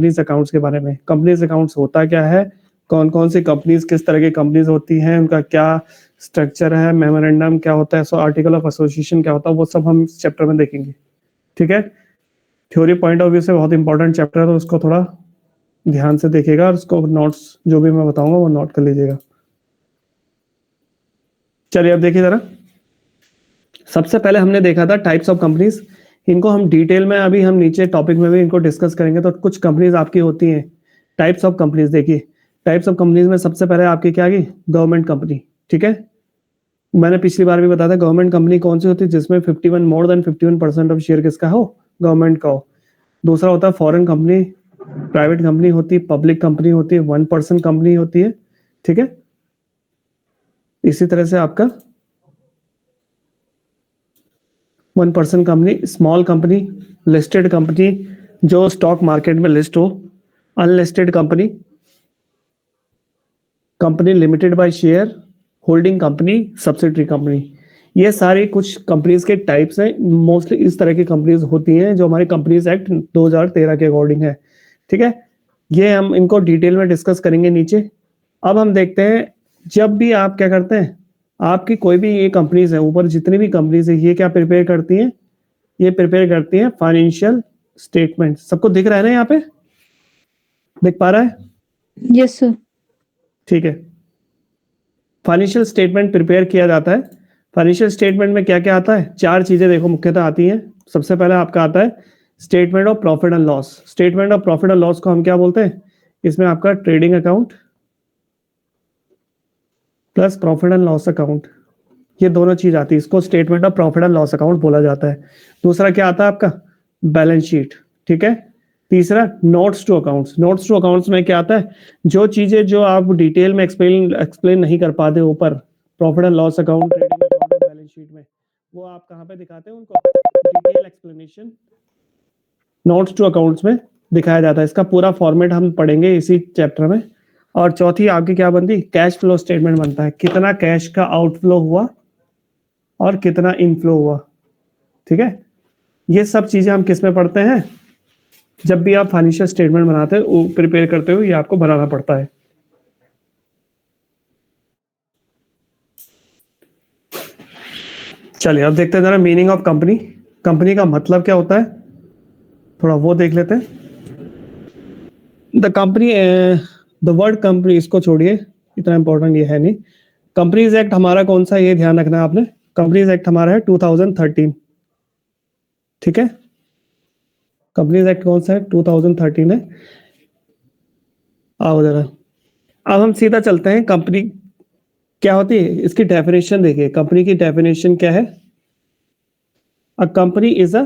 Companies accounts के बारे में। कंपनीज अकाउंट्स होता क्या है, कौन कौन सी कंपनीज, किस तरह की कंपनीज होती हैं, उनका क्या स्ट्रक्चर है, मेमोरेंडम क्या होता है, सो आर्टिकल ऑफ एसोसिएशन क्या होता है, वो सब हम इस चैप्टर में देखेंगे। ठीक है, थ्योरी पॉइंट ऑफ व्यू से बहुत इंपॉर्टेंट चैप्टर है, तो उसको थोड़ा ध्यान से देखिएगा और उसको नोट्स जो भी मैं बताऊंगा वो नोट कर लीजिएगा। चलिए अब देखिए जरा, सबसे पहले हमने देखा था टाइप्स ऑफ कंपनीज। इनको हम डिटेल में अभी हम नीचे टॉपिक में भी इनको डिस्कस करेंगे। तो कुछ कंपनीज आपकी होती हैं टाइप्स ऑफ कंपनीज। देखिए टाइप्स ऑफ कंपनीज में सबसे पहले आपकी क्या आ गई, गवर्नमेंट कंपनी। ठीक है, मैंने पिछली बार भी बताया था गवर्नमेंट कंपनी कौन सी होती है, जिसमें 51 मोर देन 51% ऑफ शेयर किसका हो, गवर्नमेंट का हो। दूसरा होता है फॉरेन कंपनी, प्राइवेट कंपनी होती है, पब्लिक कंपनी होती है, 1% कंपनी होती है। ठीक है, इसी तरह से आपका 1% company, small company, listed company जो स्टॉक मार्केट में लिस्ट हो, unlisted company, company limited by share, holding company, subsidiary company. ये सारी कुछ कंपनीज के टाइप्स हैं। मोस्टली इस तरह की कंपनीज होती हैं जो हमारे कंपनीज एक्ट 2013 के अकॉर्डिंग है। ठीक है, ये हम इनको डिटेल में डिस्कस करेंगे नीचे। अब हम देखते हैं, जब भी आप क्या करते हैं, आपकी कोई भी ये कंपनीज है, ऊपर जितनी भी कंपनीज है, ये क्या प्रिपेयर करती हैं, ये प्रिपेयर करती हैं फाइनेंशियल स्टेटमेंट। सबको दिख रहा है ना, यहाँ पे दिख पा रहा है? Yes sir. ठीक है, फाइनेंशियल स्टेटमेंट प्रिपेयर किया जाता है। फाइनेंशियल स्टेटमेंट में क्या क्या आता है, चार चीजें देखो मुख्यतः आती हैं। सबसे पहले आपका आता है statement of profit and loss. Statement of profit and loss को हम क्या बोलते हैं, इसमें आपका trading account plus profit and loss account, ये दोनों चीज आती है, इसको statement of profit and loss account बोला जाता है। दूसरा क्या आता है आपका, बैलेंस शीट। ठीक है, तीसरा notes to accounts. Notes to accounts में क्या आता है, जो चीजें जो आप डिटेल में एक्सप्लेन नहीं कर पाते ऊपर profit and loss account, trading account, balance sheet में, वो आप कहाँ पे दिखाते हैं, उनको detail explanation notes to accounts में दिखाया जाता है। इसका पूरा फॉर्मेट हम पढ़ेंगे इसी चैप्टर में। और चौथी आपकी क्या बनती, कैश फ्लो स्टेटमेंट बनता है, कितना कैश का आउटफ्लो हुआ और कितना इनफ्लो हुआ। ठीक है, ये सब चीजें हम किस में पढ़ते हैं, जब भी आप फाइनेंशियल स्टेटमेंट बनाते हो, प्रिपेयर करते हो, ये आपको बनाना पड़ता है। चलिए अब देखते हैं जरा मीनिंग ऑफ कंपनी। कंपनी का मतलब क्या होता है, थोड़ा वो देख लेते हैं। The company, the word company इसको छोड़िए, इतना इंपॉर्टेंट ये है नहीं। कंपनीज एक्ट हमारा कौन सा, ये ध्यान रखना है आपने, कंपनीज एक्ट हमारा है 2013। ठीक है, कंपनीज एक्ट कौन सा है, 2013 है। आओ जरा, अब हम सीधा चलते हैं, कंपनी क्या होती है, इसकी डेफिनेशन देखिए। कंपनी की डेफिनेशन क्या है, a company is a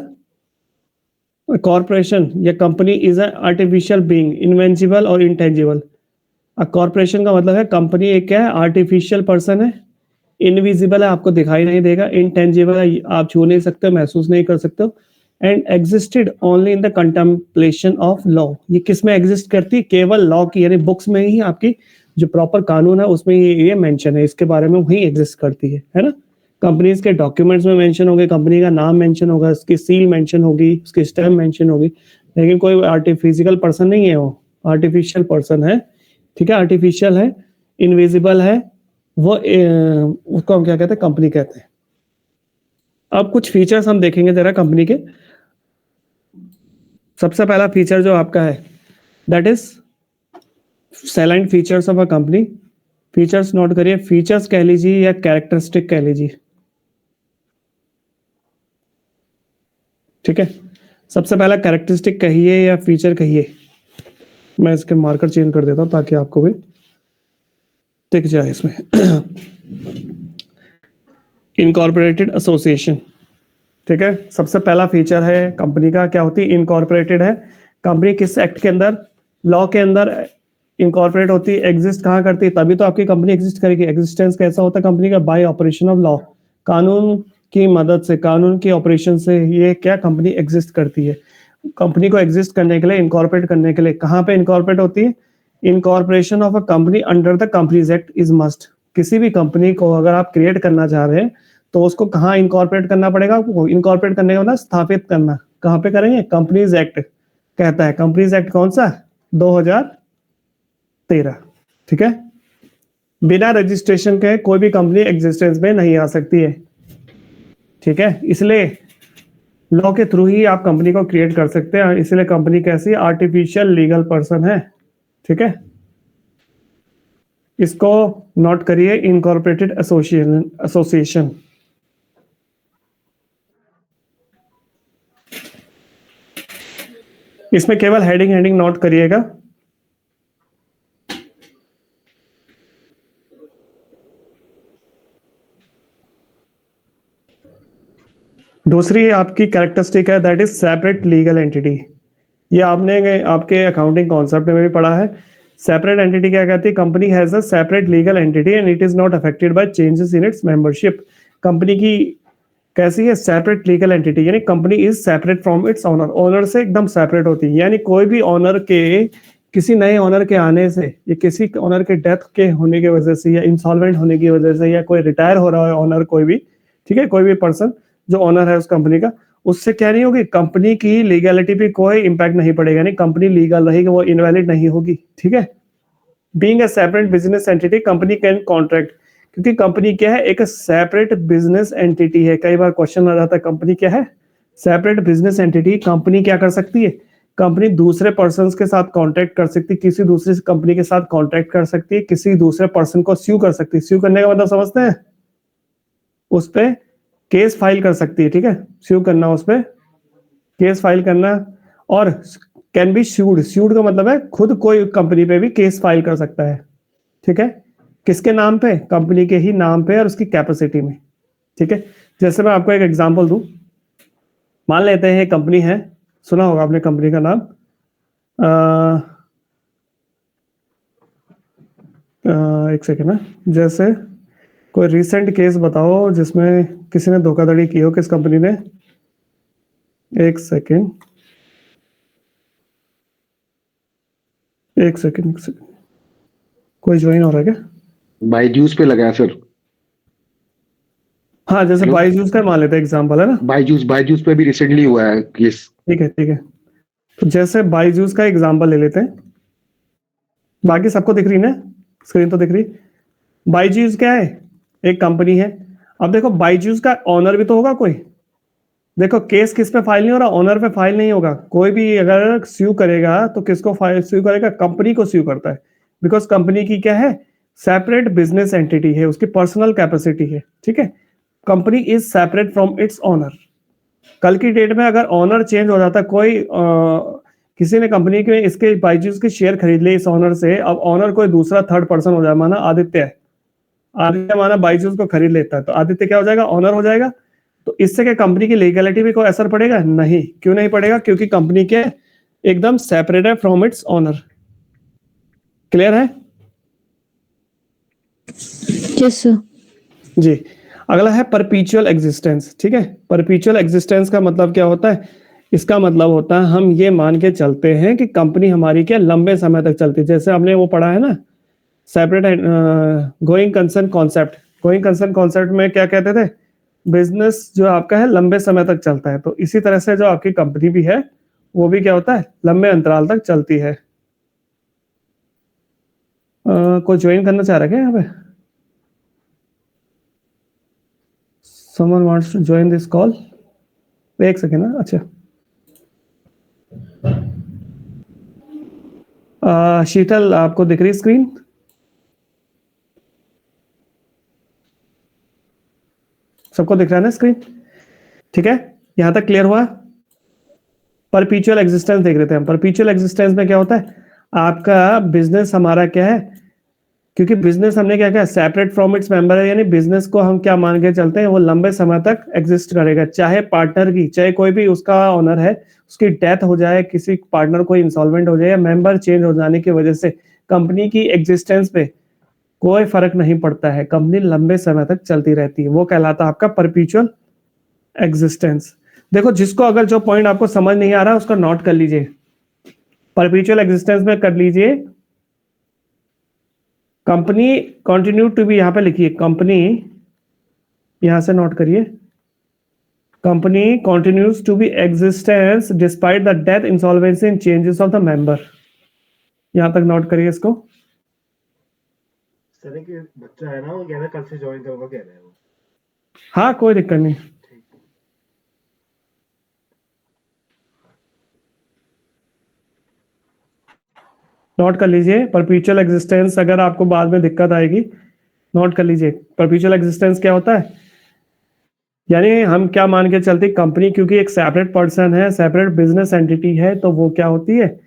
corporation या company is a artificial being, invisible और इंटेंजिबल। अ कॉर्पोरेशन का मतलब है कंपनी एक क्या है, आर्टिफिशियल पर्सन है, इनविजिबल है, आपको दिखाई नहीं देगा, इंटेंजिबल है, आप छू नहीं सकते, महसूस नहीं कर सकते, and existed only in the contemplation of law. ये किस में एग्जिस्ट करती है, केवल लॉ की, यानी बुक्स में ही, आपकी जो प्रॉपर कानून है उसमें ये मेंशन है, इसके बारे में वही एग्जिस्ट करती है ना। कंपनीज के डॉक्यूमेंट्स में मेंशन होंगे, कंपनी का नाम मेंशन होगा, उसकी सील मेंशन होगी, उसकी स्टैम्प मेंशन होगी, लेकिन कोई आर्टिफिशियल पर्सन नहीं है, वो आर्टिफिशियल पर्सन है। ठीक है, आर्टिफिशियल है, इनविजिबल है, वो उसको हम क्या कहते हैं, कंपनी कहते हैं। अब कुछ फीचर्स हम देखेंगे जरा कंपनी के। सबसे पहला फीचर जो आपका है, that is salient features of a company. Features note करिए, फीचर्स कह लीजिए या कैरेक्टरिस्टिक कह लीजिए। ठीक है, सबसे पहला कैरेक्टरिस्टिक कहिए या फीचर कहिए। मैं इसके मार्कर चेंज कर देता हूं ताकि आपको भी दिख जाए इसमें। Incorporated association. ठीक है, सबसे पहला फीचर है कंपनी का, क्या होती है, इनकॉर्पोरेटेड है। कंपनी किस एक्ट के अंदर, लॉ के अंदर इनकॉर्पोरेट होती है, एग्जिस्ट कहाँ करती है, तभी तो आपकी कंपनी एग्जिस्ट करेगी। एग्जिस्टेंस कैसा होता है कंपनी का, बाय ऑपरेशन ऑफ लॉ, कानून की मदद से, कानून के ऑपरेशन से ये क्या कंपनी एग्जिस्ट करती है। कंपनी को एग्जिस्ट करने के लिए, इनकॉर्पोरेट करने के लिए कहाँ पे इनकॉर्पोरेट होती है, incorporation of a company under the companies act is must. किसी भी कंपनी को अगर आप क्रिएट करना चाह रहे हैं तो उसको कहाँ इनकॉर्पोरेट करना पड़ेगा, इनकॉर्पोरेट करने का मतलब स्थापित करना, कहाँ पे करेंगे, कंपनीज एक्ट कहता है। कंपनीज एक्ट कौन सा, 2013, ठीक है। बिना रजिस्ट्रेशन के कोई भी कंपनी एग्जिस्टेंस में नहीं आ सकती है, ठीक है। इसलिए लॉ के थ्रू ही आप कंपनी को क्रिएट कर सकते हैं, इसलिए कंपनी कैसी आर्टिफिशियल लीगल पर्सन है, ठीक है। इसको नोट करिए, इनकॉर्पोरेटेड एसोसिएशन। इसमें केवल हेडिंग नोट करिएगा। दूसरी आपकी कैरेक्टरिस्टिक है, that is separate legal entity. ये आपने आपके अकाउंटिंग कॉन्सेप्ट में भी पढ़ा है। सेपरेट एंटिटी क्या कहती है? Company has a separate legal entity and it is not affected by changes in its membership. Company की कैसी है? सेपरेट लीगल एंटिटी, यानी company is separate from its owner, owner से एकदम सेपरेट होती है। यानी कोई भी ओनर के किसी नए ओनर के आने से या किसी ओनर के डेथ के होने की वजह से या इंसॉल्वेंट होने की वजह से या कोई रिटायर हो रहा है ओनर, कोई भी, ठीक है, कोई भी पर्सन जो ओनर है उस कंपनी का, उससे क्या नहीं होगी, कंपनी की लीगलिटी पे कोई इंपैक्ट नहीं पड़ेगा, यानी कंपनी लीगल रहेगी, वो इनवैलिड नहीं होगी, ठीक है। Being a separate business entity company can contract, क्योंकि कंपनी क्या है? एक सेपरेट बिजनेस एंटिटी है। कई बार क्वेश्चन आ जाता है कंपनी क्या है? Separate business entity. कंपनी क्या कर सकती है? कंपनी दूसरे पर्सन के साथ कॉन्ट्रैक्ट कर सकती है, किसी दूसरी कंपनी के साथ कॉन्ट्रैक्ट कर सकती है, किसी दूसरे पर्सन को स्यू कर सकती है। स्यू करने का मतलब समझते हैं? उस पर केस फाइल कर सकती है, ठीक है। स्यू करना, उस पर केस फाइल करना, और कैन बी स्यूड। स्यूड का मतलब है खुद कोई कंपनी पे भी केस फाइल कर सकता है, ठीक है। किसके नाम पे? कंपनी के ही नाम पे और उसकी कैपेसिटी में, ठीक है। जैसे मैं आपको एक एग्जांपल दूं, मान लेते हैं कंपनी है, सुना होगा आपने कंपनी का नाम, एक सेकेंड ना, जैसे कोई रिसेंट केस बताओ जिसमें किसी ने धोखाधड़ी की हो, किस कंपनी ने? एक सेकेंड, कोई ज्वाइन हो रहा है क्या? बायजूस पे लगा है सर। हाँ, जैसे हेलो, बायजूस का मान लेते हैं एग्जांपल, है ना। बायजूस पे भी रिसेंटली हुआ है केस। ठीक है, ठीक है। तो जैसे बायजूस का एग्जांपल ले लेते हैं, बाकी सबको दिख रही ना, स्क्रीन तो दिख रही। बायजूस क्या है? एक कंपनी है। अब देखो बायजूस का ऑनर भी तो होगा कोई। देखो केस किस पे फाइल नहीं हो रहा? ऑनर पे फाइल नहीं होगा। कोई भी अगर स्यू करेगा तो किसको फाइल स्यू करेगा? कंपनी को स्यू करता है, बिकॉज कंपनी की क्या है? सेपरेट बिजनेस एंटिटी है, उसकी पर्सनल कैपेसिटी है, ठीक है। Company is separate from its owner. कल की डेट में अगर ऑनर चेंज हो जाता, कोई किसी ने कंपनी के इसके बायजूस के शेयर खरीद लिए इस ऑनर से, अब ऑनर कोई दूसरा थर्ड पर्सन हो जाए, माना आदित्य है, आदित्य माना बायजूस को खरीद लेता है, तो आदित्य क्या हो जाएगा? ऑनर हो जाएगा। तो इससे क्या कंपनी की लीगलिटी पे कोई असर पड़ेगा? नहीं। क्यों नहीं पड़ेगा? क्योंकि कंपनी के एकदम सेपरेट है फ्रॉम इट्स ऑनर। क्लियर है? Yes sir. जी। अगला है परपीचुअल एग्जिस्टेंस, ठीक है। परपीचुअल एग्जिस्टेंस का मतलब क्या होता है? इसका मतलब होता है हम ये मान के चलते हैं कि कंपनी हमारी क्या लंबे समय तक चलती है। जैसे हमने वो पढ़ा है ना, separate going concern concept. Going concern concept में क्या कहते थे? बिजनेस जो आपका है लंबे समय तक चलता है। तो इसी तरह से जो आपकी कंपनी भी है वो भी क्या होता है? लंबे अंतराल तक चलती है। कोई ज्वाइन करना चाह रहा है क्या यहाँ पे? Someone wants to join this call? एक सेकेंड ना। अच्छा, शीतल आपको दिख रही स्क्रीन? सबको दिख रहा है ना स्क्रीन? ठीक है, यहां तक क्लियर हुआ? परपीचुअल एग्जिस्टेंस देख रहे थे हम। परपीचुअल एग्जिस्टेंस में क्या होता है? आपका बिजनेस हमारा क्या है? क्योंकि बिजनेस हमने क्या किया? सेपरेट फ्रॉम इट्स मेंबर है, यानी बिजनेस को हम क्या मान के चलते हैं? वो लंबे समय तक एग्जिस्ट करेगा, चाहे पार्टनर की, चाहे कोई भी उसका ओनर है, उसकी डेथ हो जाए, किसी पार्टनर को इंसॉल्वेंट हो जाए या मेंबर चेंज हो जाने की वजह से कंपनी की एग्जिस्टेंस पे कोई फर्क नहीं पड़ता है। कंपनी लंबे समय तक चलती रहती है, वो कहलाता है आपका परपीचुअल एग्जिस्टेंस। देखो, जिसको अगर जो पॉइंट आपको समझ नहीं आ रहा उसका नोट कर लीजिए। परपीचुअल एग्जिस्टेंस में कर लीजिए, कंपनी कंटिन्यू टू बी, यहां पे लिखिए कंपनी, यहां से नोट करिए, company continues to be existence despite the death, insolvency and changes of the member. यहाँ तक नोट करिए इसको। सर एक बच्चा है ना, वो कह रहा है कल से ज्वाइन करूंगा, कह रहा है वो। हाँ कोई दिक्कत नहीं। ठीक है। नोट कर लीजिए परपेचुअल एग्जिस्टेंस, अगर आपको बाद में दिक्कत आएगी नोट कर लीजिए। परपेचुअल एग्जिस्टेंस क्या होता है, यानी हम क्या मान के चलते, कंपनी क्योंकि एक सेपरेट पर्सन है, सेपरेट बिजनेस एंटिटी है, तो वो क्या होती है,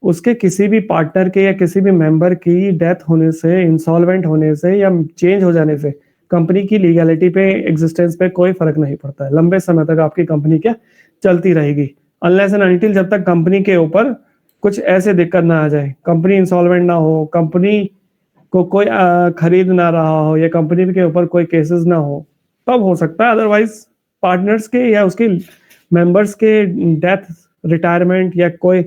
उसके किसी भी पार्टनर के या किसी भी मेंबर की डेथ होने से, इंसॉल्वेंट होने से या चेंज हो जाने से कंपनी की लीगैलिटी पे, एग्जिस्टेंस पे कोई फर्क नहीं पड़ता है। लंबे समय तक आपकी कंपनी क्या चलती रहेगी, अनलेस एंड अनटिल जब तक कंपनी के ऊपर कुछ ऐसे दिक्कत ना आ जाए, कंपनी इंसॉल्वेंट ना हो, कंपनी को कोई खरीद ना रहा हो, या कंपनी के ऊपर कोई केसेस ना हो, तब हो सकता है। अदरवाइज पार्टनर्स के या उसके मेंबर्स के डेथ, रिटायरमेंट या कोई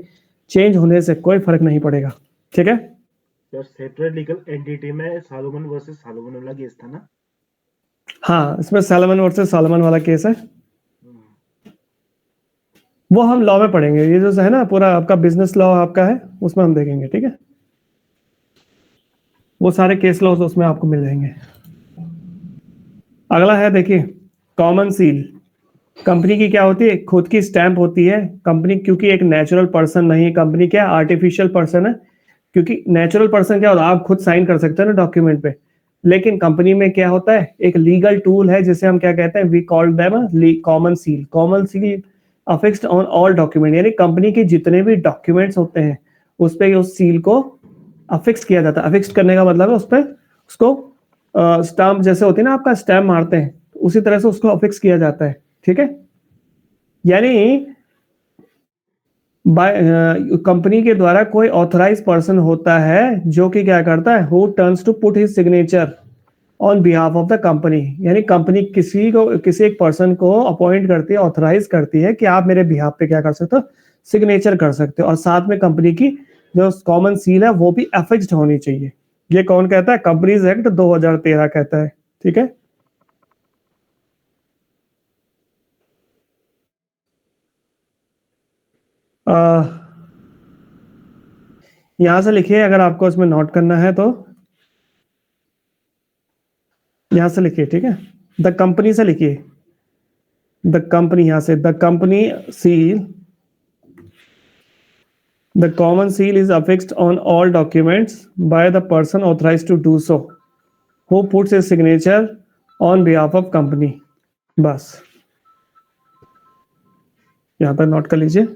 चेंज होने से कोई फर्क नहीं पड़ेगा। ठीक है। सर सेपरेट लीगल एंटिटी में सालोमन वर्सेस सालोमन वाला केस था ना? हाँ, इसमें सैलमन वर्सेस सॉलोमन वाला केस है, वो हम लॉ में पढ़ेंगे। ये जो है ना पूरा आपका बिजनेस लॉ आपका है, उसमें हम देखेंगे। ठीक है, वो सारे केस लॉज उसमें आपको मिल जाएंगे। अगला है देखिए, कॉमन सील। कंपनी की क्या होती है, खुद की स्टैंप होती है। कंपनी क्योंकि एक नेचुरल पर्सन नहीं है, कंपनी क्या आर्टिफिशियल पर्सन है। क्योंकि नेचुरल पर्सन क्या होता है, आप खुद साइन कर सकते हो ना डॉक्यूमेंट पे, लेकिन कंपनी में क्या होता है, एक लीगल टूल है जिसे हम क्या कहते हैं, we call them common seal. Common seal affixed on all document, यानी कंपनी के जितने भी डॉक्यूमेंट्स होते हैं उस पे उस सील को अफिक्स किया जाता है। अफिक्स करने का मतलब है उस पे उसको स्टाम्प जैसे होती है ना, आपका स्टैम्प मारते हैं, उसी तरह से उसको अफिक्स किया जाता है। ठीक है, यानी कंपनी के द्वारा कोई ऑथराइज पर्सन होता है जो कि क्या करता है, who turns to put his signature on behalf of the company. यानी कंपनी किसी एक पर्सन को अपॉइंट करती है, ऑथराइज करती है कि आप मेरे बिहाफ पे क्या कर सकते हो, सिग्नेचर कर सकते हो। और साथ में कंपनी की जो कॉमन सील है वो भी अफिक्स्ड होनी चाहिए। ये कौन कहता है, कंपनीज एक्ट 2013 कहता है। ठीक है, यहां से लिखिए अगर आपको इसमें नोट करना है तो यहां से लिखिए। ठीक है, द कंपनी से लिखिए, द कंपनी, यहां से the company seal, the common seal is affixed on all documents by the person authorised to do so, who puts his signature on behalf of company. बस यहां पर नोट कर लीजिए।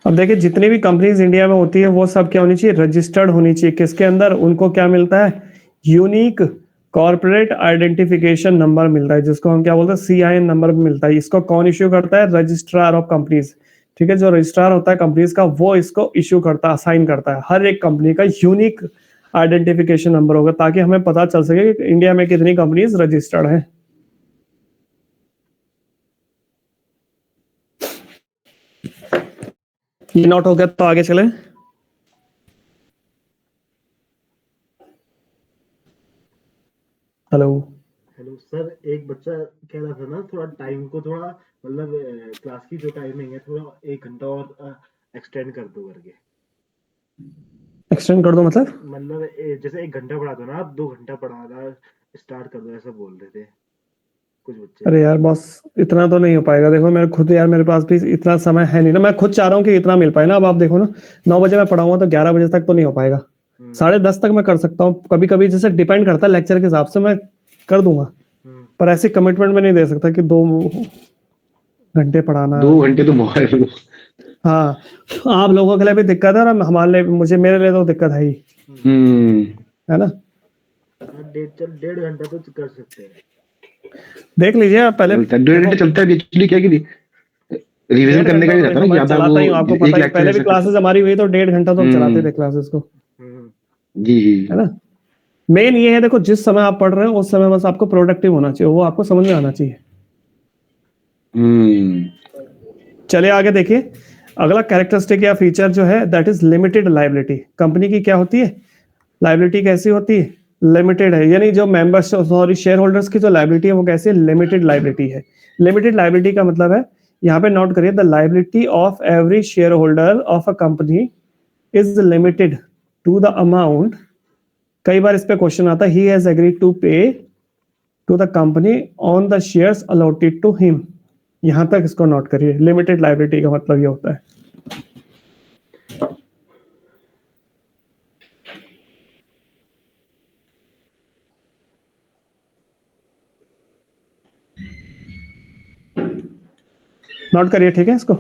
अब देखिए, जितनी भी कंपनीज इंडिया में होती है वो सब क्या होनी चाहिए, रजिस्टर्ड होनी चाहिए। किसके अंदर, उनको क्या मिलता है, यूनिक कॉर्पोरेट आइडेंटिफिकेशन नंबर मिलता है, जिसको हम क्या बोलते हैं, CIN नंबर मिलता है। इसको कौन इश्यू करता है, रजिस्ट्रार ऑफ कंपनीज। ठीक है, जो रजिस्ट्रार होता है कंपनीज का, वो इसको इश्यू करता है, असाइन करता है। हर एक कंपनी का यूनिक आइडेंटिफिकेशन नंबर होगा, ताकि हमें पता चल सके कि इंडिया में कितनी कंपनीज रजिस्टर्ड है। ये नोट हो गया तो आगे चले। हेलो हेलो सर, एक बच्चा कह रहा था ना, थोड़ा टाइम को थोड़ा मतलब क्लास की जो टाइमिंग है थोड़ा 1 घंटा और एक्सटेंड कर दो करके। एक्सटेंड कर दो मतलब मतलब जैसे 1 घंटा पढ़ा दो ना, आप 2 घंटा पढ़ाना स्टार्ट कर दो, ऐसा बोल रहे थे कुछ बच्चे। अरे यार बॉस, इतना तो नहीं हो पाएगा। देखो मेरे खुद यार, मेरे पास भी इतना समय है नहीं ना। मैं खुद चाह रहा हूँ कि इतना मिल पाए ना। अब आप देखो ना, 9 बजे मैं पढ़ाऊंगा तो 11 बजे तक तो नहीं हो पाएगा। 10:30 तक मैं कर सकता हूँ, कभी कभी जैसे डिपेंड करता है लेक्चर के हिसाब से मैं कर दूंगा, पर ऐसी कमिटमेंट में नहीं दे सकता कि 2 घंटे पढ़ाना। 2 घंटे तो बहुत है। हाँ, आप लोगों के लिए भी दिक्कत है और हमारे लिए, मेरे लिए तो दिक्कत है ही, है ना। 1.5 घंटा तो कर सकते हैं। देख लीजिए आप पहले। 1.5 घंटे चलता है एक्चुअली, क्या कि रिवीजन करने का ही रहता है ना, मैं ज्यादा चलाता ही हूँ, वो आपको एक पता है, लेक्चर पहले भी ऐसा क्लासेस हमारी हुई तो 1.5 घंटा तो हम चलाते थे क्लासेस को, जी जी है ना। मेन ये है, देखो जिस समय आप पढ़ रहे हो उस समय बस आपको प्रोडक्टिव होना चाहिए, वो आपको समझ में आना चाहिए। चलिए आगे देखिए, अगला कैरेक्टरिस्टिक या फीचर जो है that is limited liability. Company की क्या होती है लायबिलिटी, कैसी होती है लिमिटेड है, यानी जो मेंबर्स सॉरी शेयर होल्डर्स की जो लायबिलिटी है वो कैसी है लिमिटेड लायबिलिटी है। लिमिटेड लायबिलिटी का मतलब है, यहाँ पे नोट करिए, the liability of every share holder of a company is limited to the amount, कई बार इस पे क्वेश्चन आता है, he has agreed to pay to the company on the shares allotted to him. यहां तक इसको नोट करिए, लिमिटेड लायबिलिटी का मतलब ये होता है। नोट करिए, ठीक है इसको।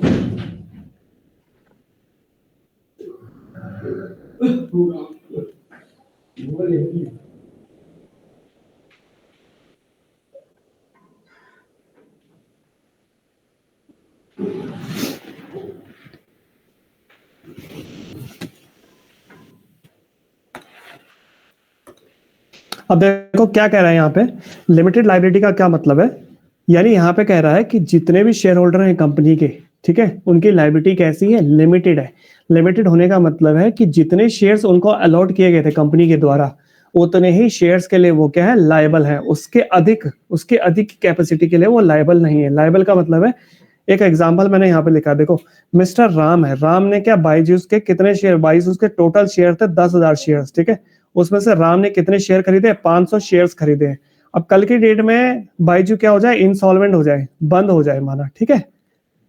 अब देखो क्या कह रहा है यहाँ पे, लिमिटेड लायबिलिटी का क्या मतलब है, यानी यहाँ पे कह रहा है कि जितने भी शेयर होल्डर हैं कंपनी के, ठीक है, उनकी लायबिलिटी कैसी है लिमिटेड है। लिमिटेड होने का मतलब है कि जितने शेयर्स उनको अलॉट किए गए थे कंपनी के द्वारा उतने ही शेयर्स के लिए वो क्या है लायबल है, उसके अधिक कैपेसिटी के लिए वो लायबल नहीं है। लायबल का मतलब है, एक एग्जांपल मैंने यहाँ पे लिखा, देखो मिस्टर राम है, राम ने क्या बायजूस के कितने शेयर, बायजूस के टोटल शेयर थे 10,000 शेयर, ठीक है, उसमें से राम ने कितने शेयर खरीदे 500 शेयर्स खरीदे। अब कल की डेट में बायजू क्या हो जाए इंसॉल्वेंट हो जाए, बंद हो जाए माना, ठीक है,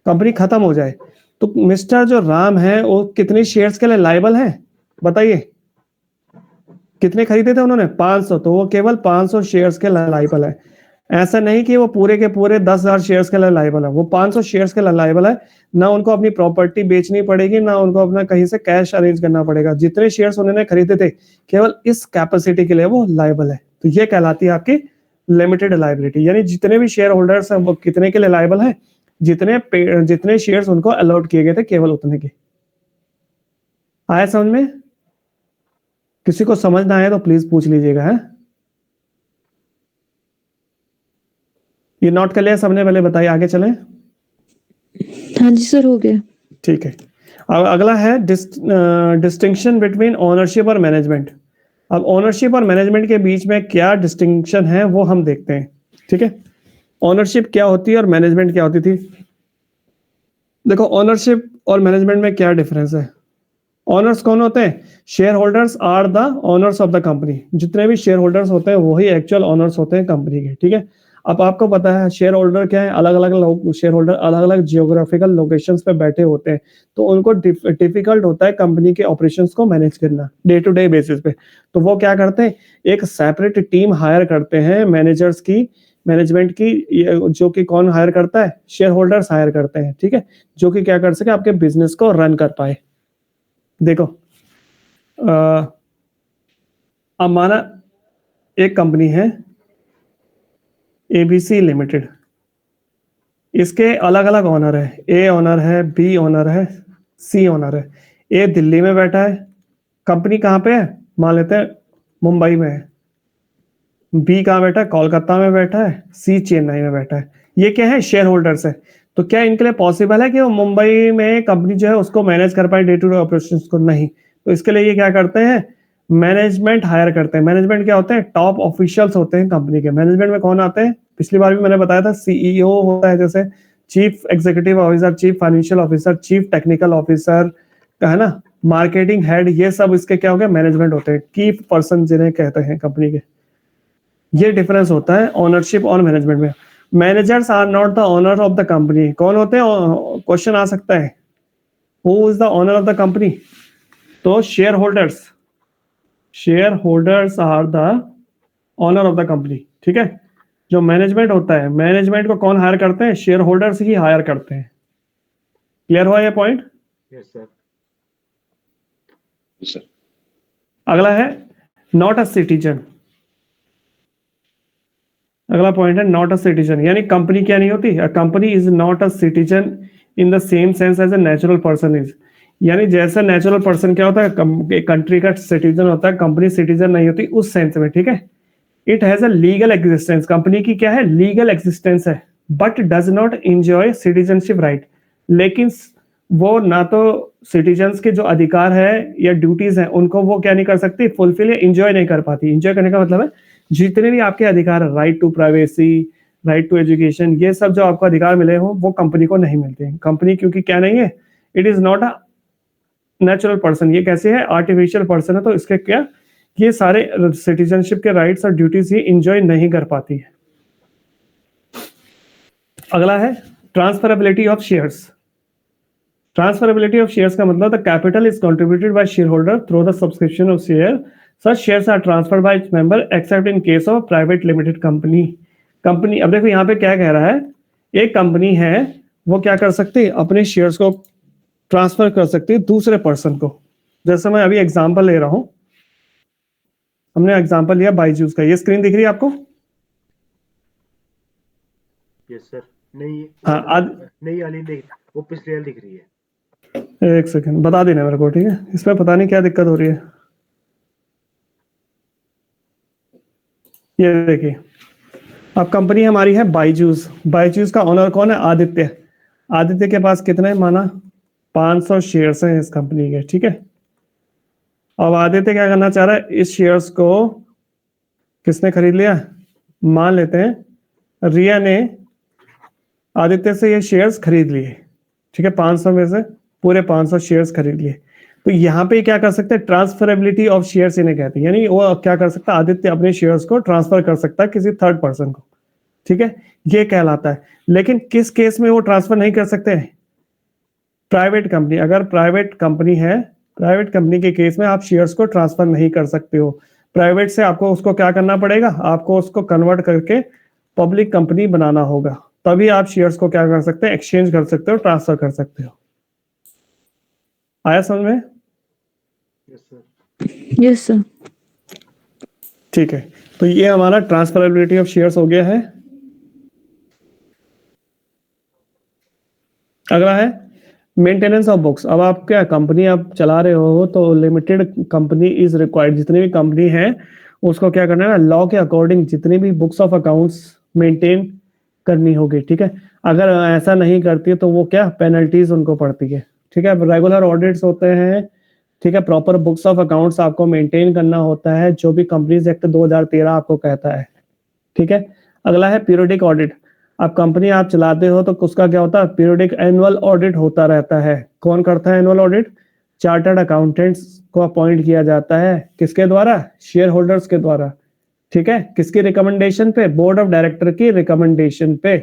कंपनी खत्म हो जाए, तो मिस्टर जो राम है वो कितने शेयर्स के लिए लायबल है बताइए, कितने खरीदे थे उन्होंने 500, तो वो केवल 500 शेयर्स के लिए लायबल है। ऐसा नहीं कि वो पूरे के पूरे 10,000 शेयर्स के लिए लायबल है, वो 500 शेयर्स के लिए लायबल है। ना उनको अपनी प्रॉपर्टी बेचनी पड़ेगी, ना उनको अपना कहीं से कैश अरेंज करना पड़ेगा, जितने शेयर्स उन्होंने खरीदे थे केवल इस कैपेसिटी के लिए वो लायबल है। तो ये कहलाती है आपकी लिमिटेड लायबिलिटी, यानी जितने भी शेयर होल्डर्स हैं वो कितने के लिए लायबल है, जितने शेयर्स उनको अलॉट किए गए थे केवल उतने के। आया समझ में? किसी को समझ ना आए तो प्लीज पूछ लीजिएगा, है ये नोट कर लिया सबने, पहले बताइए, आगे चलें। हाँ जी सर, हो गया। ठीक है, अब अगला है डिस्टिंक्शन बिटवीन ओनरशिप और मैनेजमेंट। अब ओनरशिप और मैनेजमेंट के बीच में क्या डिस्टिंक्शन है वो हम देखते हैं, ठीक है। ओनरशिप क्या होती है और मैनेजमेंट क्या होती थी। देखो ओनरशिप और मैनेजमेंट में क्या डिफरेंस है। ओनर्स कौन होते हैं, share holders are the owners of the company, जितने भी शेयर होल्डर्स होते हैं वही एक्चुअल ओनर्स होते हैं कंपनी के, ठीक है। अब आपको पता है शेयर होल्डर क्या है, अलग अलग लोग शेयर होल्डर अलग अलग जियोग्राफिकल लोकेशंस पे बैठे होते हैं, तो उनको डिफिकल्ट होता है कंपनी के ऑपरेशंस को मैनेज करना डे टू डे बेसिस पे। तो वो क्या करते हैं, एक सेपरेट टीम हायर करते हैं मैनेजर्स की, मैनेजमेंट की, जो कि कौन हायर करता है, शेयर होल्डर्स हायर करते हैं, ठीक है, जो कि क्या कर सके आपके बिजनेस को रन कर पाए। देखो अब माना एक कंपनी है एबीसी लिमिटेड, इसके अलग अलग ओनर है, ए ओनर है, बी ओनर है, सी ओनर है। ए दिल्ली में बैठा है, कंपनी कहाँ पे है, मान लेते हैं मुंबई में है। बी कहाँ बैठा है, कोलकाता में बैठा है, सी चेन्नई में बैठा है। ये क्या है, शेयर होल्डर्स है। तो क्या इनके लिए पॉसिबल है कि वो मुंबई में कंपनी जो है उसको मैनेज कर पाए डे टू डे ऑपरेशंस को, नहीं। तो इसके लिए ये क्या करते हैं, मैनेजमेंट हायर करते हैं। मैनेजमेंट क्या होते हैं, टॉप ऑफिशियल्स होते हैं कंपनी के। मैनेजमेंट में कौन आते हैं, पिछली बार भी मैंने बताया था, सीईओ होता है, जैसे chief executive officer, chief financial officer, chief technical officer, है ना, मार्केटिंग हेड, ये सब इसके क्या हो गए, मैनेजमेंट होते हैं, की पर्सन जिन्हें कहते हैं कंपनी के। ये डिफरेंस होता है ओनरशिप और मैनेजमेंट में। Managers are not the owner of the company. कौन होते हैं, क्वेश्चन आ सकता है, who is the owner of the company. तो share holders are the owner of the company, ठीक है। जो मैनेजमेंट होता है, मैनेजमेंट को कौन हायर करते हैं, शेयर होल्डर्स ही हायर करते हैं। क्लियर हुआ ये पॉइंट? Yes sir. अगला है नॉट अ सिटीजन। अगला पॉइंट है नॉट अ सिटीजन, यानी कंपनी क्या नहीं होती, company is not a citizen in the same sense as a natural person is. यानी जैसे नेचुरल पर्सन क्या होता है, कंट्री का सिटीजन होता है, कंपनी सिटीजन नहीं होती उस सेंस में, ठीक है। It has a legal existence, company की क्या है, लीगल एग्जिस्टेंस है, but does not enjoy citizenship right. लेकिन वो ना तो सिटीजन्स के जो अधिकार है या ड्यूटीज हैं उनको वो क्या नहीं कर सकती, फुलफिल या इंजॉय नहीं कर पाती। इंजॉय करने का मतलब है जितने भी आपके अधिकार है, right to privacy, right to education, ये सब जो आपको अधिकार मिले हो वो कंपनी को नहीं मिलते हैं। कंपनी क्योंकि क्या नहीं है, it is not a natural person, ये कैसे है, आर्टिफिशियल पर्सन है, तो इसके क्या ये सारे सिटीजनशिप के राइट्स और ड्यूटीज ये इंजॉय नहीं कर पाती है। अगला है transferability of shares. Transferability of shares का मतलब the capital is contributed by share holder through the subscription of share, such shares are transferred by its member except in case of private limited company. Company, अब देखो यहाँ पे क्या कह रहा है, एक कंपनी है वो क्या कर सकती है, अपने शेयर्स को ट्रांसफर कर सकती है दूसरे पर्सन को। जैसे मैं अभी एग्जांपल ले रहा हूं, हमने एग्जांपल लिया बायजूस का, ये स्क्रीन दिख रही है आपको? Yes sir. नहीं हाँ, नहीं वाली देख, वो पिछली वाली दिख रही है। एक सेकंड बता देना मेरे को, ठीक है? इसमें पता नहीं क्या दिक्कत हो रही है। ये देखिए, अब कंपनी हमारी है बायजूस। बायजूस का ओनर कौन है? आदित्य। आदित्य के पास कितने माना 500 शेयर्स हैं इस कंपनी के, ठीक है? अब आदित्य क्या करना चाह रहा है, इस शेयर्स को किसने खरीद लिया, मान लेते हैं रिया ने आदित्य से ये शेयर्स खरीद लिए, ठीक है? 500 में से पूरे 500 शेयर्स खरीद लिए। तो यहाँ पे क्या कर सकते हैं, ट्रांसफरेबिलिटी ऑफ शेयर्स इन्हें कहते हैं, यानी वो क्या कर सकता है, आदित्य अपने शेयर्स को ट्रांसफर कर सकता है किसी थर्ड पर्सन को, ठीक है? ये कहलाता है। लेकिन किस केस में वो ट्रांसफर नहीं कर सकते? प्राइवेट कंपनी, अगर प्राइवेट कंपनी है, प्राइवेट कंपनी के केस में आप शेयर्स को ट्रांसफर नहीं कर सकते हो। प्राइवेट से आपको उसको क्या करना पड़ेगा, आपको उसको कन्वर्ट करके पब्लिक कंपनी बनाना होगा, तभी आप शेयर्स को क्या कर सकते हैं, एक्सचेंज कर सकते हो, ट्रांसफर कर सकते हो। आया समझ में? Yes sir. Yes sir. ठीक है, तो ये हमारा ट्रांसफरेबिलिटी ऑफ शेयर्स हो गया है। अगला है मेंटेनेंस ऑफ बुक्स। अब आप क्या कंपनी आप चला रहे हो तो लिमिटेड कंपनी इज रिक्वायर्ड, जितनी भी कंपनी है उसको क्या करना है, लॉ के अकॉर्डिंग जितनी भी बुक्स ऑफ अकाउंट्स मेंटेन करनी होगी, ठीक है? अगर ऐसा नहीं करती है तो वो क्या पेनल्टीज उनको पड़ती है, ठीक है? रेगुलर ऑडिट्स होते हैं, ठीक है? प्रॉपर बुक्स ऑफ अकाउंट्स आपको मेंटेन करना होता है, जो भी कंपनीज एक्ट 2013 आपको कहता है, ठीक है? अगला है पीरियोडिक ऑडिट। अब कंपनी आप चलाते हो तो उसका क्या होता है, पीरियोडिक एनुअल ऑडिट होता रहता है। कौन करता है एनुअल ऑडिट? चार्टर्ड अकाउंटेंट्स को अपॉइंट किया जाता है, किसके द्वारा? शेयर होल्डर्स के द्वारा, ठीक है? किसकी रिकमेंडेशन पे? बोर्ड ऑफ डायरेक्टर की रिकमेंडेशन पे।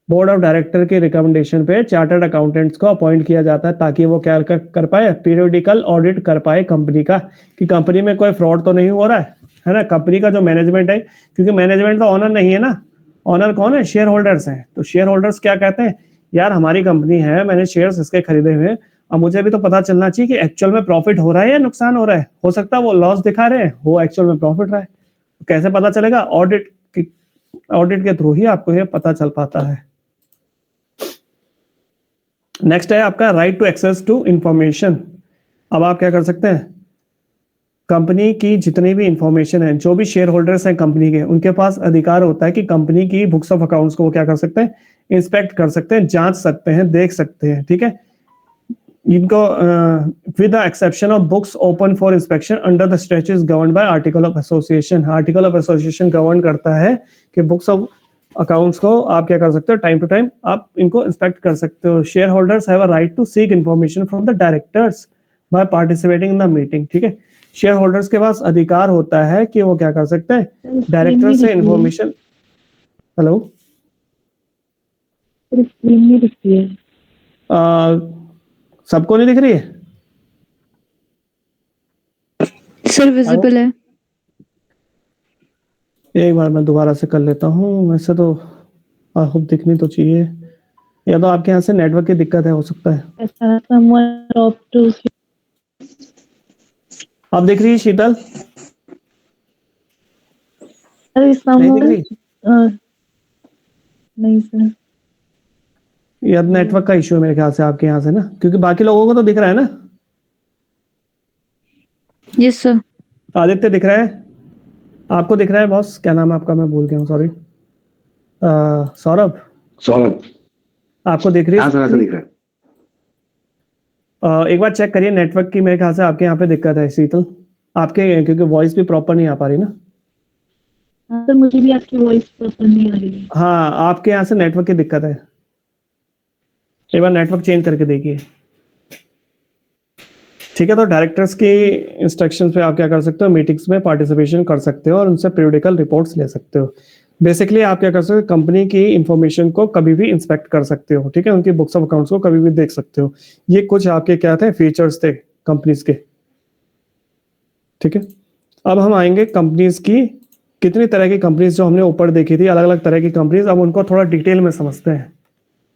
बोर्ड ऑफ डायरेक्टर की रिकमेंडेशन पे चार्टर्ड अकाउंटेंट्स को अपॉइंट किया जाता है, ताकि वो क्या कर पाए, पीरियोडिकल ऑडिट कर पाए कंपनी का, कि कंपनी में कोई फ्रॉड तो नहीं हो रहा है ना? कंपनी का जो मैनेजमेंट है, क्योंकि मैनेजमेंट तो ऑनर नहीं है ना, ऑनर कौन है? शेयर होल्डर्स हैं। तो शेयर होल्डर्स क्या कहते हैं, यार हमारी कंपनी है, मैंने शेयर्स इसके खरीदे हुए, अब मुझे भी तो पता चलना चाहिए कि एक्चुअल में प्रॉफिट हो रहा है या नुकसान हो रहा है। हो सकता है वो लॉस दिखा रहे हैं, वो एक्चुअल में प्रॉफिट रहा है। कैसे पता चलेगा? ऑडिट के थ्रू ही आपको ये पता चल पाता है। नेक्स्ट है आपका right to access to information. अब आप क्या कर सकते हैं, कंपनी की जितनी भी इंफॉर्मेशन है, जो भी शेयर होल्डर्स हैं कंपनी के, उनके पास अधिकार होता है कि कंपनी की बुक्स ऑफ अकाउंट्स को वो क्या कर सकते हैं, इंस्पेक्ट कर सकते हैं, जांच सकते हैं, देख सकते हैं, ठीक है? इनको with the exception of books open for inspection under the stretches govern by article of association. Article of association govern करता है कि बुक्स ऑफ अकाउंट्स को आप क्या कर सकते हो, टाइम टू टाइम आप इनको इंस्पेक्ट कर सकते हो। Share holders have a right to seek information from the directors by participating in the meeting, ठीक है? शेयर होल्डर्स के पास अधिकार होता है कि वो क्या कर सकते हैं, डायरेक्टर से इंफॉर्मेशन। हेलो, स्क्रीन नहीं दिखती है। सबको नहीं दिख रही है? सर विजिबल है। एक बार मैं दोबारा से कर लेता हूँ, वैसे तो खूब दिखनी तो चाहिए, या तो आपके यहाँ से नेटवर्क की दिक्कत है, हो सकता है। आप दिख रही है शीतल? नहीं दिख रही? नहीं सर। या नेटवर्क का इश्यू है मेरे ख्याल से आपके यहाँ से ना, क्योंकि बाकी लोगों को तो दिख रहा है ना। Yes sir. आदित्य दिख रहा है, आपको दिख रहा है बॉस? क्या नाम है आपका, मैं भूल गया हूँ, सॉरी। सौरभ। सौरभ। आपको दिख रही हाँ सर, ऐसा है? दिख रहा है। एक बार चेक करिए नेटवर्क की, मेरे ख्याल से आपके यहाँ पे दिक्कत है शीतल, आपके क्योंकि वॉइस भी प्रॉपर नहीं आ पा रही ना। हाँ सर, मुझे भी आपकी वॉइस पसंद नहीं आ रही है। हाँ, आपके यहाँ से नेटवर्क की दिक्कत है, एक बार नेटवर्क चेंज करके देखिए। ठीक है, तो डायरेक्टर्स की इंस्ट्रक्शंस पे आप क्या कर सकते हो, मीटिंग्स में पार्टिसिपेशन कर सकते हो और उनसे पीरियडिकल रिपोर्ट्स ले सकते हो। बेसिकली आप क्या कर सकते हो, कंपनी की इंफॉर्मेशन को कभी भी इंस्पेक्ट कर सकते हो, ठीक है, उनकी बुक्स ऑफ अकाउंट्स को कभी भी देख सकते हो। ये कुछ आपके क्या थे, फीचर्स थे कंपनीज के। ठीक है, अब हम आएंगे कंपनीज की, कितनी तरह की कंपनीज जो हमने ऊपर देखी थी, अलग अलग तरह की कंपनीज, अब उनको थोड़ा डिटेल में समझते हैं।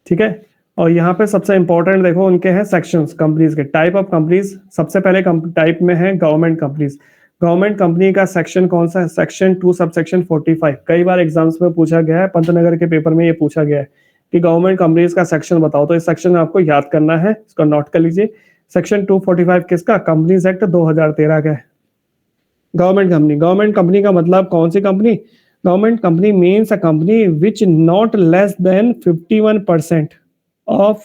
ठीक है, और यहाँ पे सबसे इंपॉर्टेंट देखो उनके हैं सेक्शंस, कंपनीज के टाइप ऑफ कंपनीज। सबसे पहले टाइप में है गवर्नमेंट कंपनीज। गवर्नमेंट कंपनी का सेक्शन कौन सा है, सेक्शन 2 सबसेक्शन 45। कई बार एग्जाम्स में पूछा गया है, पंतनगर के पेपर में ये पूछा गया है कि गवर्नमेंट कंपनीज का सेक्शन बताओ, तो इस सेक्शन आपको याद करना है, इसको नोट कर लीजिए। सेक्शन 245 किसका, कंपनीज एक्ट 2013 का है। गवर्नमेंट कंपनी का मतलब कौन सी company, government company means a company which not less than 51% of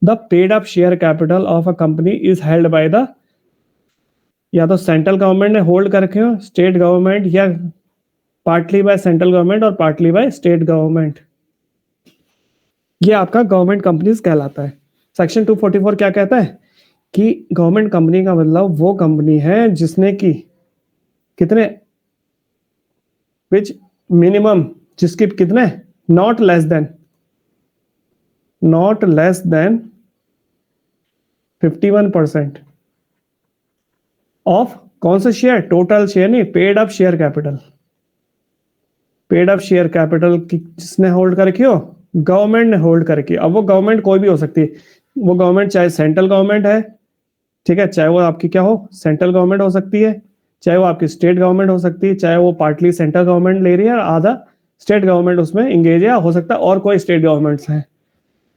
the paid up share capital of a company is held by the, या तो सेंट्रल गवर्नमेंट ने होल्ड कर रखे हो, स्टेट गवर्नमेंट, या पार्टली बाय सेंट्रल गवर्नमेंट और partly by state government. ये आपका गवर्नमेंट कंपनीज कहलाता है। सेक्शन 244 क्या कहता है कि गवर्नमेंट कंपनी का मतलब वो कंपनी है जिसने की कितने, विच मिनिमम, जिसकी कितने, नॉट लेस देन 51% ऑफ कौन सा शेयर, टोटल शेयर नहीं, paid up share capital. Paid up share capital जिसने होल्ड कर रखी हो, गवर्नमेंट ने होल्ड कर रखी। अब वो गवर्नमेंट कोई भी हो सकती है, वो गवर्नमेंट चाहे सेंट्रल गवर्नमेंट है, ठीक है, चाहे वो आपकी क्या हो, सेंट्रल गवर्नमेंट हो सकती है, चाहे वो आपकी स्टेट गवर्नमेंट हो सकती है, चाहे वो पार्टली सेंट्रल गवर्नमेंट ले रही है और आधा स्टेट गवर्नमेंट उसमें इंगेज है, हो सकता है और कोई स्टेट गवर्नमेंट्स हैं।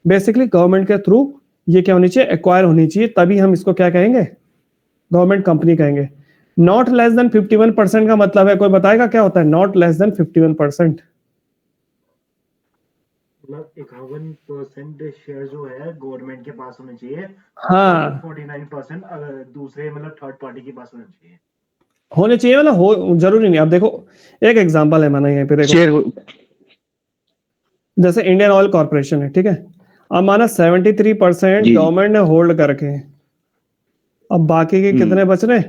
बेसिकली गवर्नमेंट के थ्रू ये क्या होनी चाहिए, एक्वायर होनी चाहिए, तभी हम इसको क्या कहेंगे, गवर्नमेंट कंपनी कहेंगे। नॉट लेस देन 51% का मतलब है, कोई बताएगा क्या होता है नॉट लेस देन 51%? मतलब 51% शेयर जो है गवर्नमेंट के पास होने चाहिए, हाँ, 49% दूसरे मतलब थर्ड पार्टी के पास होने चाहिए। होने चाहिए, मतलब हो जरूरी नहीं। अब देखो एक एग्जांपल है, माना यहाँ पे देखो, शेयर जैसे इंडियन ऑयल कॉर्पोरेशन है, ठीक है, अब माना 73% जी। गवर्नमेंट ने होल्ड कर रखे हैं, अब बाकी के कितने बच रहे,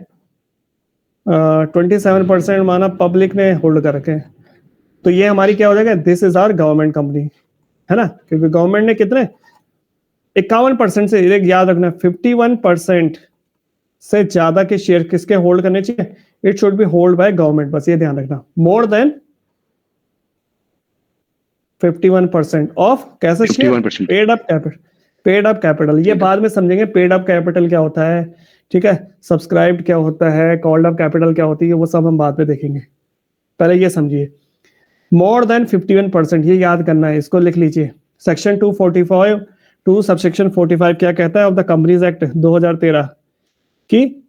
27% माना पब्लिक ने होल्ड कर रखे हैं। तो ये हमारी क्या हो जाएगा, this is our government company, है ना, क्योंकि गवर्नमेंट ने कितने 51% से, याद रखना 51% से ज्यादा के शेयर किसके होल्ड करने चाहिए, it should be hold by government, बस ये ध्यान रखना। मोर देन 51% ऑफ कैसे शेयर, 51%। पेड अप कैपिटल, ये बाद में समझेंगे पेड अप कैपिटल क्या होता है, ठीक है, सब्सक्राइब्ड क्या होता है, कॉल्ड अप कैपिटल क्या होती है, वो सब हम बाद में देखेंगे, पहले ये समझिए। मोर देन 51%, ये याद करना है, इसको लिख लीजिए। सेक्शन 245 2 सबसेक्शन 45 क्या कहता है ऑफ द कंपनीज एक्ट 2013 कि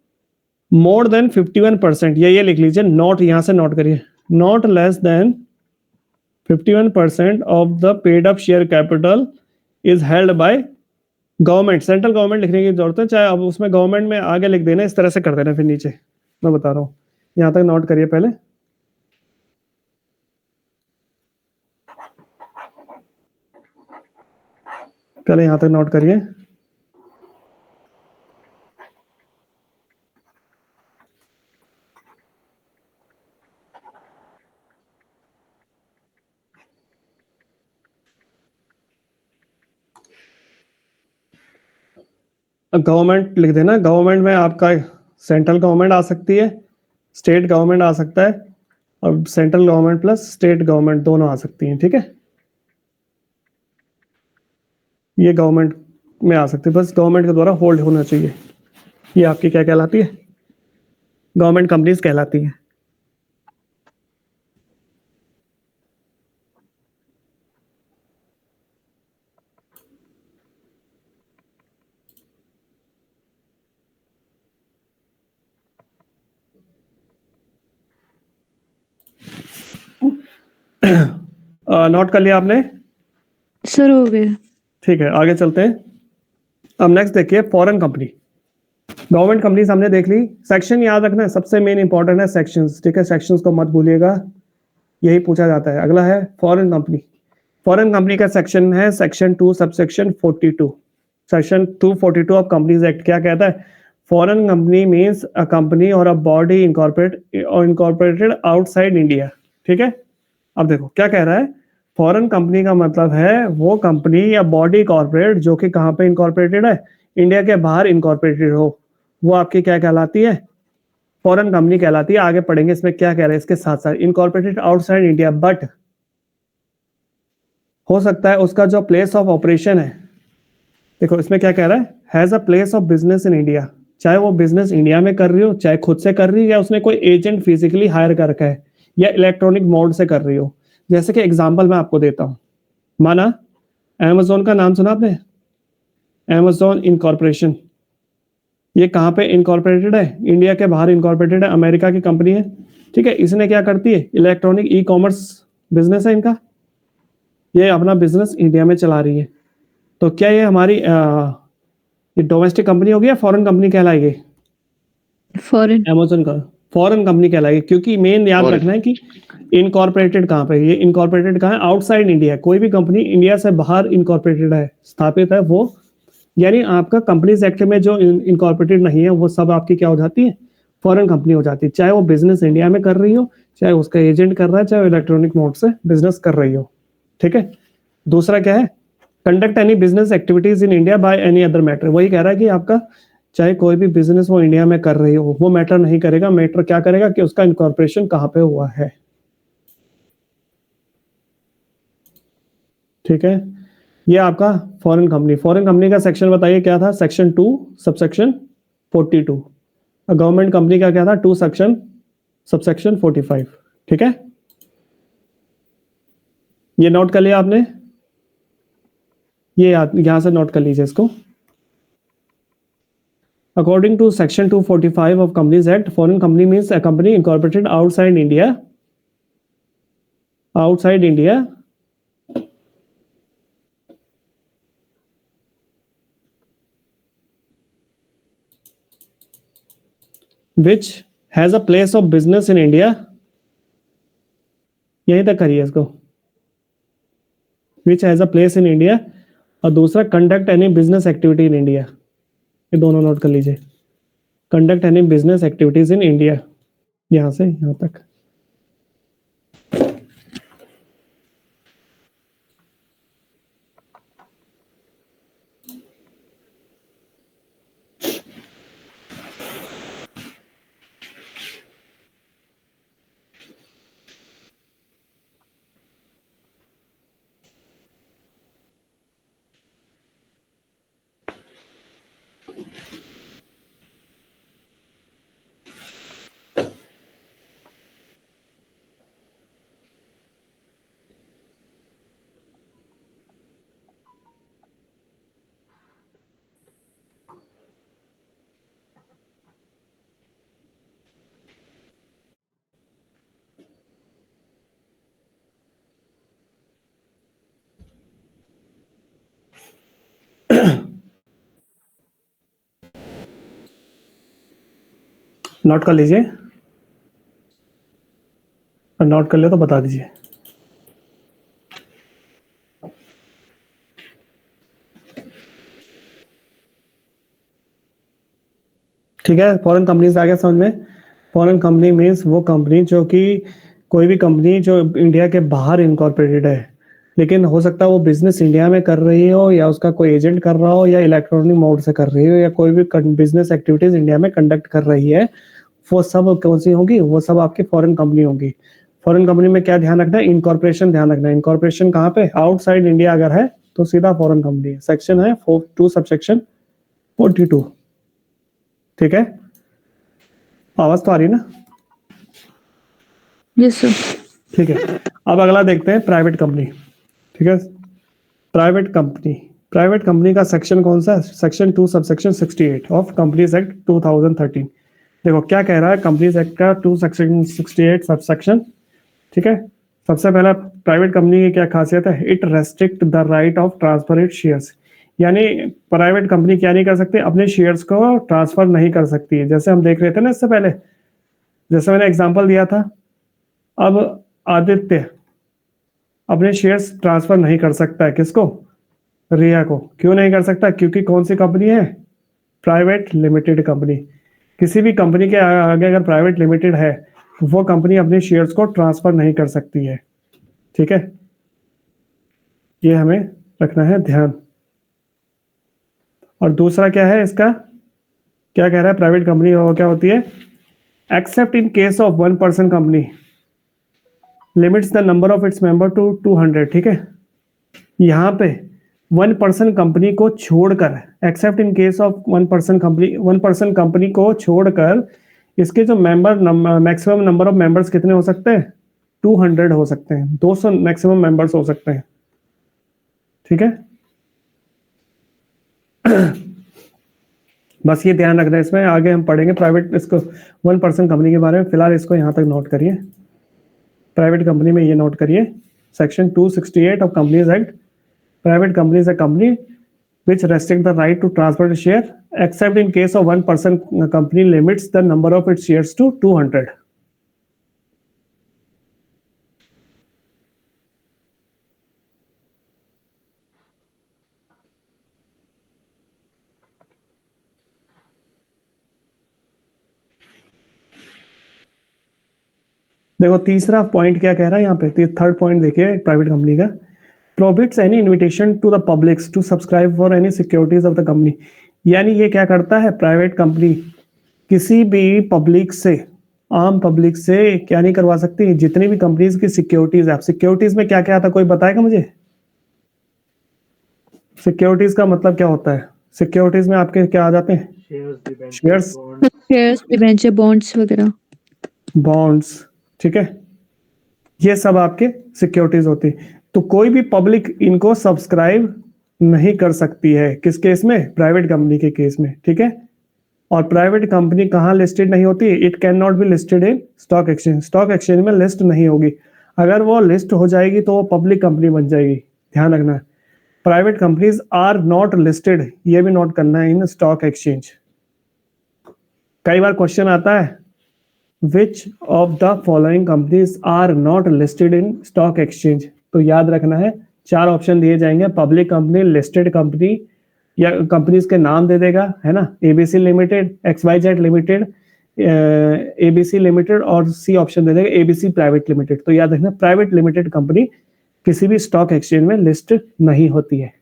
मोर देन 51%, ये लिख लीजिए, नॉट, यहां से नोट करिए, not less than 51% of the paid up share capital is held by government. Central government लिखने की जरूरत है, चाहे अब उसमें गवर्नमेंट में आगे लिख देना, इस तरह से कर देना, फिर नीचे मैं बता रहा हूँ, यहां तक नोट करिए पहले। यहां तक नोट करिए। गवर्नमेंट लिख देना, गवर्नमेंट में आपका सेंट्रल गवर्नमेंट आ सकती है, स्टेट गवर्नमेंट आ सकता है, और central government plus state government दोनों आ सकती हैं, ठीक है, ये गवर्नमेंट में आ सकती है, बस गवर्नमेंट के द्वारा होल्ड होना चाहिए। ये आपकी क्या कहलाती है, गवर्नमेंट कंपनीज कहलाती है। नोट कर लिया आपने? सर हो गया। ठीक है, आगे चलते हैं। अब नेक्स्ट देखिए फॉरेन कंपनी। गवर्नमेंट कंपनीज हमने देख ली। सेक्शन याद रखना है, सबसे मेन इंपॉर्टेंट है सेक्शंस, ठीक है, सेक्शंस को मत भूलिएगा, यही पूछा जाता है। अगला है फॉरेन कंपनी। फॉरेन कंपनी का सेक्शन है section 2 subsection 42। Section 242 of companies act क्या कहता है? Foreign company means a company और a body incorporated outside India. ठीक है, अब देखो क्या कह रहा है। फॉरेन कंपनी का मतलब है वो कंपनी या बॉडी कॉर्पोरेट जो कि कहाँ पे इनकॉर्पोरेटेड है? इंडिया के बाहर इनकॉर्पोरेटेड हो, वो आपकी क्या कहलाती है? फॉरेन कंपनी कहलाती है। आगे पढ़ेंगे इसमें क्या कह रहा है। इसके साथ साथ इनकॉर्पोरेटेड आउटसाइड इंडिया, बट हो सकता है उसका जो प्लेस ऑफ ऑपरेशन है, देखो इसमें क्या कह रहा है, has a place of business in India. चाहे वो बिजनेस इंडिया में कर रही हो, चाहे खुद से कर रही हो, या उसने कोई एजेंट फिजिकली हायर कर रखा है, या इलेक्ट्रॉनिक मोड से कर रही हो। जैसे कि एग्जांपल मैं आपको देता हूं, माना अमेज़न का नाम सुना आपने? अमेज़न इनकॉर्पोरेशन, ये कहाँ पे इनकॉर्पोरेटेड है? इंडिया के बाहर इनकॉर्पोरेटेड है, अमेरिका की कंपनी है। ठीक है, इसने क्या करती है? इलेक्ट्रॉनिक ई कॉमर्स बिजनेस है इनका, ये अपना बिजनेस इंडिया में चला रही है। तो क्या ये हमारी ये डोमेस्टिक कंपनी होगी या फॉरेन कंपनी कहलाएगी? फॉरेन। अमेज़न का फॉरेन कंपनी कहलाएगी, क्योंकि मेन याद Foreign. रखना है कि इनकॉर्पोरेटेड कहाँ पे, ये इनकॉर्पोरेटेड कहाँ है? Outside India. कोई भी कंपनी इंडिया से बाहर इनकॉर्पोरेटेड है, स्थापित है, वो यानी आपका कंपनीज एक्ट में जो इनकॉर्पोरेटेड नहीं है वो सब आपकी क्या हो जाती है? फॉरेन कंपनी हो जाती है। चाहे वो बिजनेस इंडिया में कर रही हो, चाहे उसका एजेंट कर रहा है, चाहे इलेक्ट्रॉनिक मोड से बिजनेस कर रही हो। ठीक है, दूसरा क्या है? Conduct any business activities in India by any other matter. वही कह रहा है कि आपका चाहे कोई भी बिजनेस वो इंडिया में कर रही हो, वो मैटर नहीं करेगा। मैटर क्या करेगा कि उसका इनकॉर्पोरेशन कहाँ पे हुआ है। ठीक है, ये आपका फॉरेन कंपनी। फॉरेन कंपनी का सेक्शन बताइए क्या था? Section 2 subsection 42। गवर्नमेंट कंपनी का क्या था? 2 सेक्शन सबसेक्शन 45। ठीक है, ये नोट कर लिया आपने? ये यहां से नोट कर लीजिए इसको। According to section 245 of companies act, foreign company means a company incorporated outside India, outside India which has a place of business in India, यहीं तक करिए इसको, which has a place in India, और दूसरा conduct any business activity in India। ये दोनों note कर लीजिए। conduct any business activities in India, यहां से यहां तक। नोट कर लीजिए, और नोट कर ले तो बता दीजिए। ठीक है, फॉरेन कंपनीज आ गया समझ में? फॉरेन कंपनी मीन्स वो कंपनी जो कि कोई भी कंपनी जो इंडिया के बाहर इनकॉर्पोरेटेड है, लेकिन हो सकता है वो बिजनेस इंडिया में कर रही हो, या उसका कोई एजेंट कर रहा हो, या इलेक्ट्रॉनिक मोड से कर रही हो, या कोई भी बिजनेस एक्टिविटीज इंडिया में कंडक्ट कर रही है, वो सब कौन सी होगी? वो सब आपकी फॉरेन कंपनी होगी। फॉरेन कंपनी में क्या ध्यान रखना है? इनकॉर्पोरेशन ध्यान रखना है। इनकॉर्पोरेशन कहाँ पे? आउटसाइड इंडिया अगर है तो सीधा फॉरेन कंपनी है। सेक्शन है 2 सबसेक्शन 42। ठीक है, आवाज तो आ रही है ना? Yes sir. ठीक है, अब अगला देखते हैं प्राइवेट कंपनी। ठीक है, प्राइवेट कंपनी। प्राइवेट कंपनी का सेक्शन कौन सा है? Section 2 subsection 68 of companies act 2013। देखो क्या कह रहा है कंपनीज एक्ट का 2 सेक्शन 68 सबसेक्शन। ठीक है, सबसे पहला प्राइवेट कंपनी की क्या खासियत है? It restrict the right of transfer it shares, यानी प्राइवेट कंपनी क्या नहीं कर सकती? अपने शेयर्स को ट्रांसफर नहीं कर सकती है। जैसे हम देख रहे थे ना इससे पहले, जैसे मैंने एग्जांपल दिया था, अब आदित्य अपने शेयर्स ट्रांसफर नहीं कर सकता है। किसको? रिया को। क्यों नहीं कर सकता? क्योंकि कौन सी कंपनी है? Private limited company. किसी भी कंपनी के आगे अगर प्राइवेट लिमिटेड है तो वो कंपनी अपने शेयर्स को ट्रांसफर नहीं कर सकती है। ठीक है, ये हमें रखना है ध्यान। और दूसरा क्या है इसका, क्या कह रहा है? प्राइवेट कंपनी क्या होती है? Except in case of 1% company limits the number of its member to 200। ठीक है, यहाँ पे 1% कंपनी को छोड़कर, except in case of 1% company को छोड़कर इसके जो member maximum number of members कितने हो सकते हैं? 200 हो सकते हैं, 200 मैक्सिमम मेंबर्स हो सकते हैं। ठीक है, बस ये ध्यान रखना है इसमें। आगे हम पढ़ेंगे प्राइवेट इसको 1% कंपनी के बारे में। फिलहाल इसको यहाँ तक नोट करिए। प्राइवेट कंपनी में ये नोट करिए, section 268 of companies act, private company is a company which restrict the right to transfer the share except in case of 1% company limits the number of its shares to 200। देखो तीसरा point क्या कह रहा है यहाँ पे, third point देखिए private company का, prohibits any invitation to the publics to subscribe for any securities of the company। यानी ये क्या करता है? प्राइवेट कंपनी किसी भी पब्लिक से, आम पब्लिक से क्या नहीं करवा सकती? जितनी भी कंपनीज की सिक्योरिटीज है। सिक्योरिटीज में क्या क्या आता है, कोई बताएगा मुझे? सिक्योरिटीज का मतलब क्या होता है? सिक्योरिटीज में आपके क्या आ जाते हैं? शेयर्स, शेयर्स, डिबेंचर, बॉन्ड्स वगैरह, बॉन्ड्स। ठीक है, ये सब आपके सिक्योरिटीज होती है। तो कोई भी पब्लिक इनको सब्सक्राइब नहीं कर सकती है। किस केस में? प्राइवेट कंपनी के केस में। ठीक है, और प्राइवेट कंपनी कहाँ लिस्टेड नहीं होती? It can not be listed in stock exchange. Stock exchange में लिस्ट नहीं होगी। अगर वो लिस्ट हो जाएगी तो वो पब्लिक कंपनी बन जाएगी। ध्यान रखना है, private companies are not listed, ये भी नोट करना है, इन स्टॉक एक्सचेंज। कई बार क्वेश्चन आता है, which of the following companies are not listed in stock exchange? तो याद रखना है, 4 ऑप्शन दिए जाएंगे। पब्लिक कंपनी, लिस्टेड कंपनी, या कंपनीज के नाम दे देगा, है ना, ABC limited, XYZ limited, ABC limited, और सी ऑप्शन दे देगा एबीसी प्राइवेट लिमिटेड। तो याद रखना, प्राइवेट लिमिटेड कंपनी किसी भी स्टॉक एक्सचेंज में लिस्ट नहीं होती है।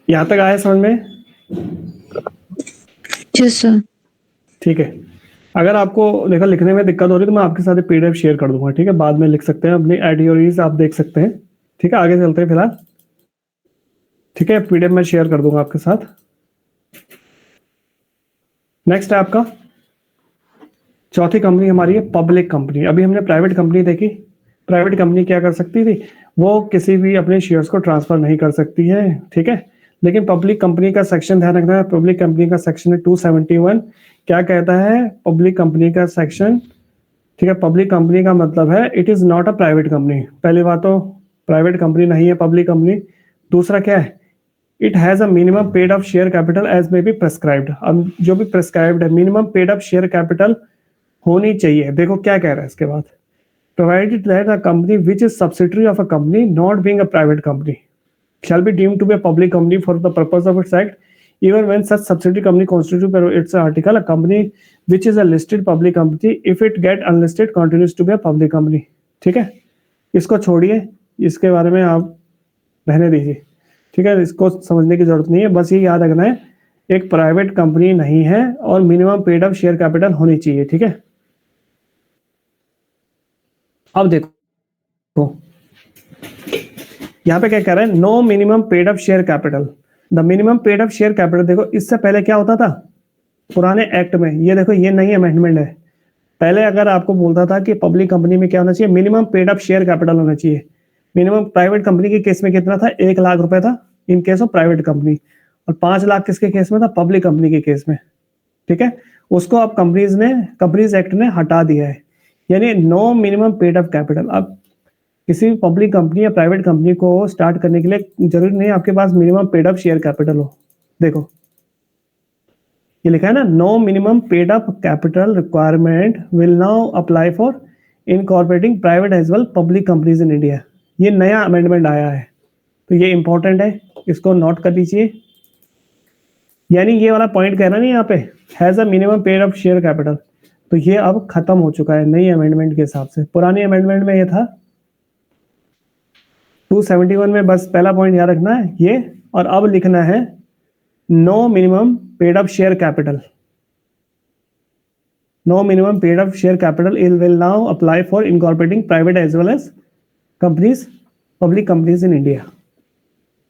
यहां तक आया समझ में? Yes sir. ठीक है, अगर आपको देखा लिखने में दिक्कत हो रही है तो मैं आपके साथ PDF शेयर कर दूंगा। ठीक है, बाद में लिख सकते हैं, अपनी एडियोरीज आप देख सकते हैं। ठीक है, आगे चलते हैं फिलहाल। ठीक है, PDF में शेयर कर दूंगा आपके साथ। नेक्स्ट है आपका चौथी कंपनी हमारी है पब्लिक कंपनी। अभी हमने प्राइवेट कंपनी देखी। प्राइवेट कंपनी क्या कर सकती थी? वो किसी भी अपने शेयर्स को ट्रांसफर नहीं कर सकती है। ठीक है, लेकिन पब्लिक कंपनी का सेक्शन ध्यान रखना है। पब्लिक कंपनी का सेक्शन है 271। क्या कहता है पब्लिक कंपनी का सेक्शन? ठीक है, पब्लिक कंपनी का मतलब है it is not a private company. पहली बात तो प्राइवेट कंपनी नहीं है पब्लिक कंपनी। दूसरा क्या है? It has a minimum paid of share capital as may be prescribed. अब जो भी प्रेस्क्राइब्ड है, minimum paid of share capital होनी चाहिए। देखो क्या कह रहा है इसके बाद, provided that a company which is subsidiary of a company not being a private company shall be deemed to be a public company for the purpose of its act, even when such subsidiary company constitutes per its article a company which is a listed public company if it get unlisted continues to be a public company। ठीक है, इसको छोड़िए, इसके बारे में आप रहने दीजिए। ठीक है, इसको समझने की जरूरत नहीं है, बस ये याद रखना है एक प्राइवेट कंपनी नहीं है और minimum paid up share capital होनी चाहिए, ठीक है। अब देखो यहाँ पे क्या कह रहा है, no minimum paid up share capital. The minimum paid up share capital, देखो इससे पहले क्या होता था पुराने एक्ट में, ये देखो ये नई अमेंडमेंट है। पहले अगर आपको बोलता था कि पब्लिक कंपनी में क्या होना चाहिए, minimum paid up share capital होना चाहिए। मिनिमम प्राइवेट कंपनी के केस में कितना था, 1 लाख रुपए था इन केस ऑफ प्राइवेट कंपनी, और 5 लाख किसके केस में था, पब्लिक कंपनी के केस में, ठीक है। उसको अब कंपनीज एक्ट ने हटा दिया है, यानी no minimum paid up capital. अब किसी भी पब्लिक कंपनी या प्राइवेट कंपनी को स्टार्ट करने के लिए जरूरी नहीं आपके पास minimum paid up share capital हो। देखो ये लिखा है ना, no minimum paid up capital requirement will now apply for incorporating private as well public companies in India. ये नया अमेंडमेंट आया है, तो ये इंपॉर्टेंट है, इसको नोट कर लीजिए। यानी ये वाला पॉइंट कहना नहीं यहाँ पे has a minimum paid up share capital, तो ये अब खत्म हो चुका है नई अमेंडमेंट के हिसाब से। पुरानी अमेंडमेंट में ये था 271 में, बस पहला पॉइंट याद रखना है ये, और अब लिखना है no minimum paid up share capital. No minimum paid up share capital it will now apply for incorporating private as well as companies public companies in India.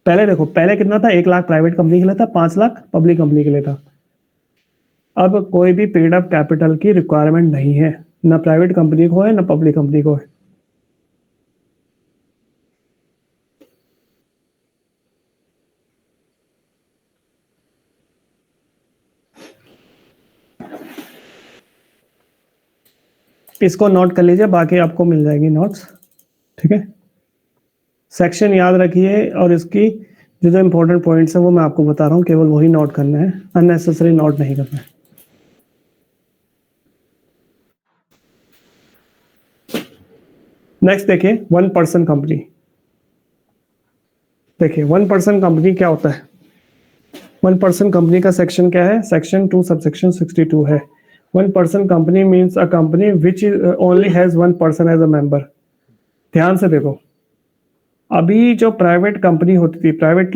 पहले देखो, पहले कितना था, 1 लाख प्राइवेट कंपनी के लिए था, 5 लाख पब्लिक कंपनी के लिए था। अब कोई भी पेड अप कैपिटल की रिक्वायरमेंट नहीं है, ना प्राइवेट कंपनी को है ना पब्लिक कंपनी को है। इसको नोट कर लीजिए, बाकी आपको मिल जाएगी नोट्स, ठीक है। सेक्शन याद रखिए, और इसकी जो इंपॉर्टेंट पॉइंट्स है वो मैं आपको बता रहा हूँ, केवल वही नोट करना है, अननेसेसरी नोट नहीं करना है। नेक्स्ट देखिए 1 पर्सन कंपनी। देखिए 1 पर्सन कंपनी क्या होता है। 1 पर्सन कंपनी का सेक्शन क्या है, सेक्शन 2 सबसेक्शन 62 है। 1 person company means a company which only has 1 person as a member. ध्यान से देखो, अभी जो प्राइवेट कंपनी होती थी, प्राइवेट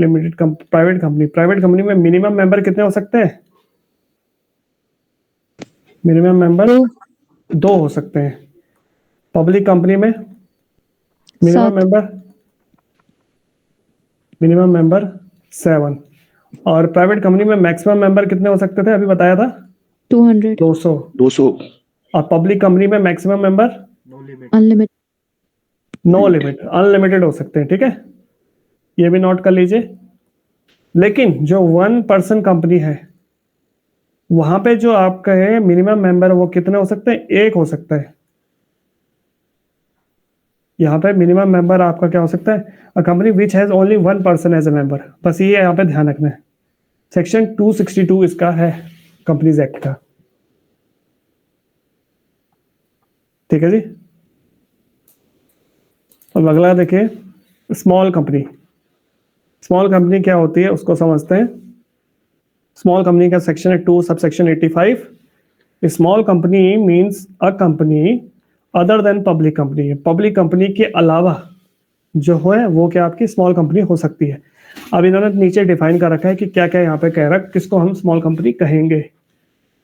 कंपनी में मिनिमम मेंबर कितने हो सकते हैं, मिनिमम मेंबर 2 हो सकते हैं। पब्लिक कंपनी में मिनिमम मेंबर 7, और प्राइवेट कंपनी में मैक्सिमम मेंबर कितने हो सकते थे, अभी बताया था 200 200 और पब्लिक कंपनी में maximum member no limit. Unlimited no limit, unlimited हो सकते हैं, ठीक है। ये भी नोट कर लीजिए। लेकिन जो 1 पर्सन कंपनी है वहां पे जो आपका है मिनिमम मेंबर वो कितने हो सकते हैं, 1 हो सकता है। यहाँ पे मिनिमम मेंबर आपका क्या हो सकता है, a company which has only 1 person as a member. बस ये यहाँ पे ध्यान रखना है, सेक्शन 262 इसका है कंपनीज एक्ट का, ठीक है जी। अब अगला देखिए स्मॉल कंपनी। स्मॉल कंपनी क्या होती है उसको समझते हैं। स्मॉल कंपनी का सेक्शन है 2 subsection 85। Small company means a company other than public company. Public company के अलावा जो है वो क्या आपकी स्मॉल कंपनी हो सकती है। अब इन्होंने नीचे डिफाइन कर रखा है कि क्या क्या यहाँ पे कह रहा है, किसको हम स्मॉल कंपनी कहेंगे।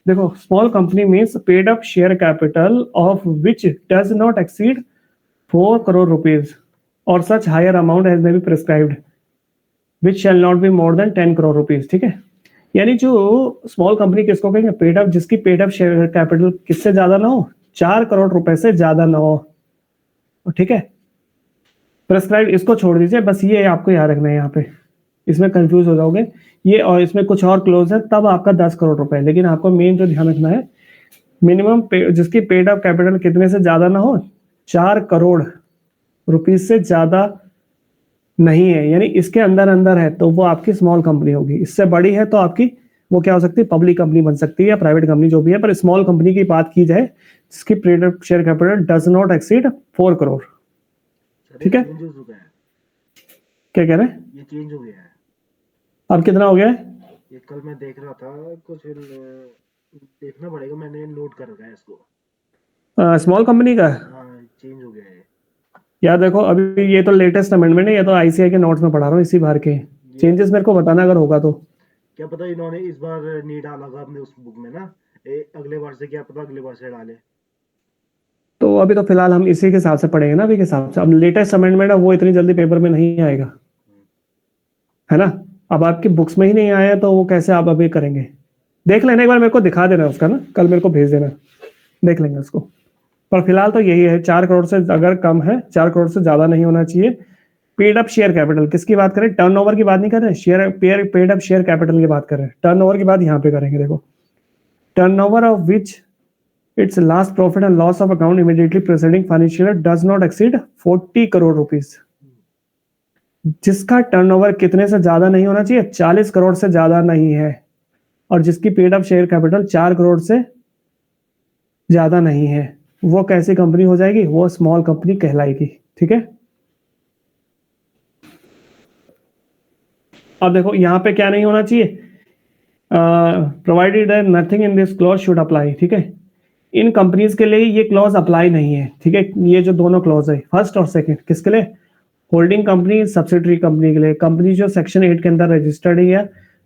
देखो small company means paid up share capital of which does not exceed 4 crore rupees और such higher amount as may be prescribed which shall not be more than 10 crore rupees, ठीक है। यानी जो स्मॉल कंपनी किसको कहेंगे, paid up, जिसकी paid up share capital किससे ज्यादा ना हो, 4 करोड़ रुपए से ज्यादा ना हो, ठीक है। प्रेस्क्राइब इसको छोड़ दीजिए, बस ये आपको याद रखना है, यहाँ पे इसमें कंफ्यूज हो जाओगे ये, और इसमें कुछ और क्लोज है तब आपका 10 करोड़ रुपए। लेकिन आपको मेन जो ध्यान रखना है, मिनिमम जिसकी पेड अप कैपिटल कितने से ज्यादा ना हो, 4 करोड़ रुपीज से ज्यादा नहीं है, यानी इसके अंदर अंदर है तो वो आपकी स्मॉल कंपनी होगी। इससे बड़ी है तो आपकी वो क्या हो सकती है, पब्लिक कंपनी बन सकती है या प्राइवेट कंपनी जो भी है। पर स्मॉल कंपनी की बात की जाए जिसकी paid up share capital does not exceed 4 crore, ठीक है। चेंजेस हो गया है, क्या कह रहे हैं, ये चेंज हो गया है। अब कितना हो गया है, ये कल मैं देख रहा था कुछ, देखना पड़ेगा, मैंने नोट कर रखा है इसको। स्मॉल कंपनी का। हाँ चेंज हो गया है। यार देखो अभी ये तो लेटेस्ट अमेंडमेंट है, ये तो आईसीआई के नोट्स में पढ़ा रहा हूँ इसी बार के। चेंजेस मेरे को बताना अगर होगा तो। क्या पता इन्होंने इस बार नहीं डाला होगा अपने उस बुक में ना, अगले बार से क्या पता अगले बार से डाले। तो अभी तो फिलहाल हम इसी के हिसाब से पढ़ेंगे ना, अभी के हिसाब से। अब लेटेस्ट अमेंडमेंट है वो इतनी जल्दी पेपर में नहीं आएगा, है ना। अब आपकी बुक्स में ही नहीं आया तो वो कैसे आप अभी करेंगे। देख लेना, एक बार मेरे को दिखा देना उसका ना, कल मेरे को भेज देना, देख लेंगे उसको। पर फिलहाल तो यही है, 4 करोड़ से अगर कम है, 4 करोड़ से ज्यादा नहीं होना चाहिए। पेड अप शेयर कैपिटल किसकी बात करें, टर्नओवर की बात नहीं कर रहे, share paid up share capital की बात कर रहे हैं। टर्नओवर की बात यहाँ पे करेंगे। देखो, turnover of which its last profit and loss of account immediately preceding financial year does not exceed 40 crore rupees. जिसका टर्नओवर कितने से ज्यादा नहीं होना चाहिए, 40 करोड़ से ज्यादा नहीं है, और जिसकी paid up share capital 4 crore से ज्यादा नहीं है, वो कैसी कंपनी हो जाएगी, वो स्मॉल कंपनी कहलाएगी। ठीक है, अब देखो यहाँ पे क्या नहीं होना चाहिए, provided nothing in this clause should apply. ठीक है, इन कंपनीज के लिए ये क्लॉज अप्लाई नहीं है। ठीक है, ये जो दोनों क्लॉज है, फर्स्ट और सेकंड, किसके लिए, होल्डिंग कंपनी, सब्सिडरी कंपनी के लिए। कंपनी जो सेक्शन 8 के अंदर रजिस्टर्ड है या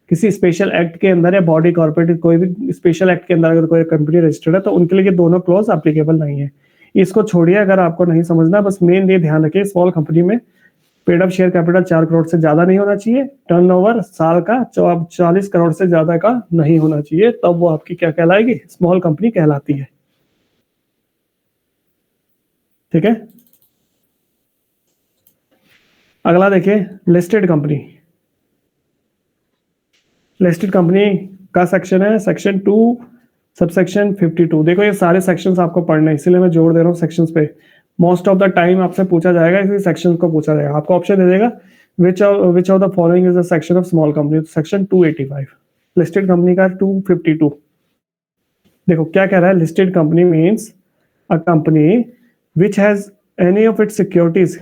किसी स्पेशल एक्ट के अंदर या बॉडी कॉर्पोरेट कोई भी स्पेशल एक्ट के अंदर अगर कोई कंपनी रजिस्टर्ड है तो उनके लिए ये दोनों क्लॉज एप्लीकेबल नहीं है। इसको छोड़िए, अगर आपको नहीं समझना, बस मेन ये ध्यान रखिए, स्मॉल कंपनी में paid up share capital 4 crore से ज्यादा नहीं होना चाहिए, टर्नओवर साल का 40 करोड़ से ज्यादा का नहीं होना चाहिए, तब वो आपकी क्या कहलाएगी, स्मॉल कंपनी कहलाती है। ठीक है, अगला देखिए, लिस्टेड कंपनी। लिस्टेड कंपनी का सेक्शन है सेक्शन 2 सबसेक्शन 52। देखो ये सारे सेक्शंस आपको पढ़ने हैं, इसीलिए मैं जोड़ दे रहा हूँ सेक्शंस पे। मोस्ट ऑफ द टाइम आपसे पूछा जाएगा, इसी सेक्शन को पूछा जाएगा, आपको ऑप्शन दे देगा विच of the following is the section of small company, section 285। Listed company का 252। देखो क्या कह रहा है, listed company means a company which has any of its securities,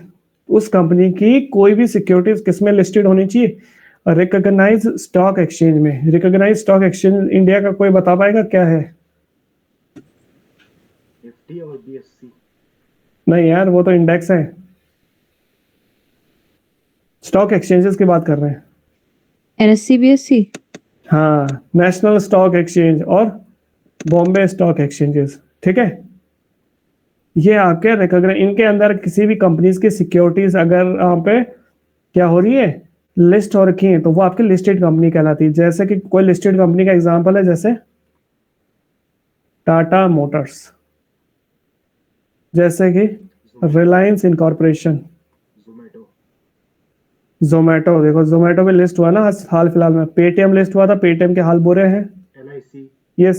उस कंपनी की कोई भी सिक्योरिटीज किसमें लिस्टेड होनी चाहिए, रिकॉग्नाइज स्टॉक एक्सचेंज में। रिकॉग्नाइज स्टॉक एक्सचेंज इंडिया का कोई बता पाएगा क्या है? निफ्टी और बीएससी। नहीं यार, वो तो इंडेक्स है, स्टॉक एक्सचेंजेस की बात कर रहे हैं। NSC BSc. हाँ, नेशनल स्टॉक एक्सचेंज और बॉम्बे स्टॉक एक्सचेंजेस। ठीक है, ये आपके रिकॉग्नाइज, इनके अंदर किसी भी कंपनीज की सिक्योरिटीज अगर यहाँ पे क्या हो रही है, लिस्ट हो रखी है, तो वो आपकी लिस्टेड कंपनी कहलाती है। जैसे कि कोई लिस्टेड कंपनी का एग्जांपल है, जैसे टाटा मोटर्स, जैसे कि रिलायंस इनकॉर्पोरेशन, जोमेटो। देखो जोमेटो में लिस्ट हुआ ना हाल फिलहाल में, पेटीएम लिस्ट हुआ था, पेटीएम के हाल बुरे हैं, एलआईसी। ये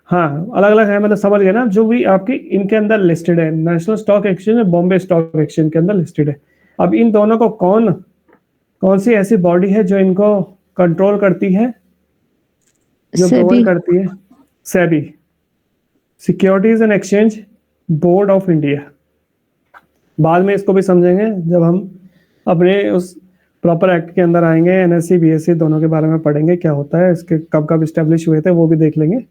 हाँ अलग अलग है, मतलब समझ गए ना, जो भी आपकी इनके अंदर लिस्टेड है, national stock exchange, Bombay stock exchange के अंदर लिस्टेड है। अब इन दोनों को कौन सी ऐसी बॉडी है जो इनको कंट्रोल करती है, जो गवर्न करती है? SEBI, securities and exchange board of India. बाद में इसको भी समझेंगे जब हम अपने उस प्रॉपर एक्ट के अंदर आएंगे, एनएससी बीएससी दोनों के बारे में पढ़ेंगे, क्या होता है, इसके कब कब इस्टेब्लिश हुए थे वो भी देख लेंगे।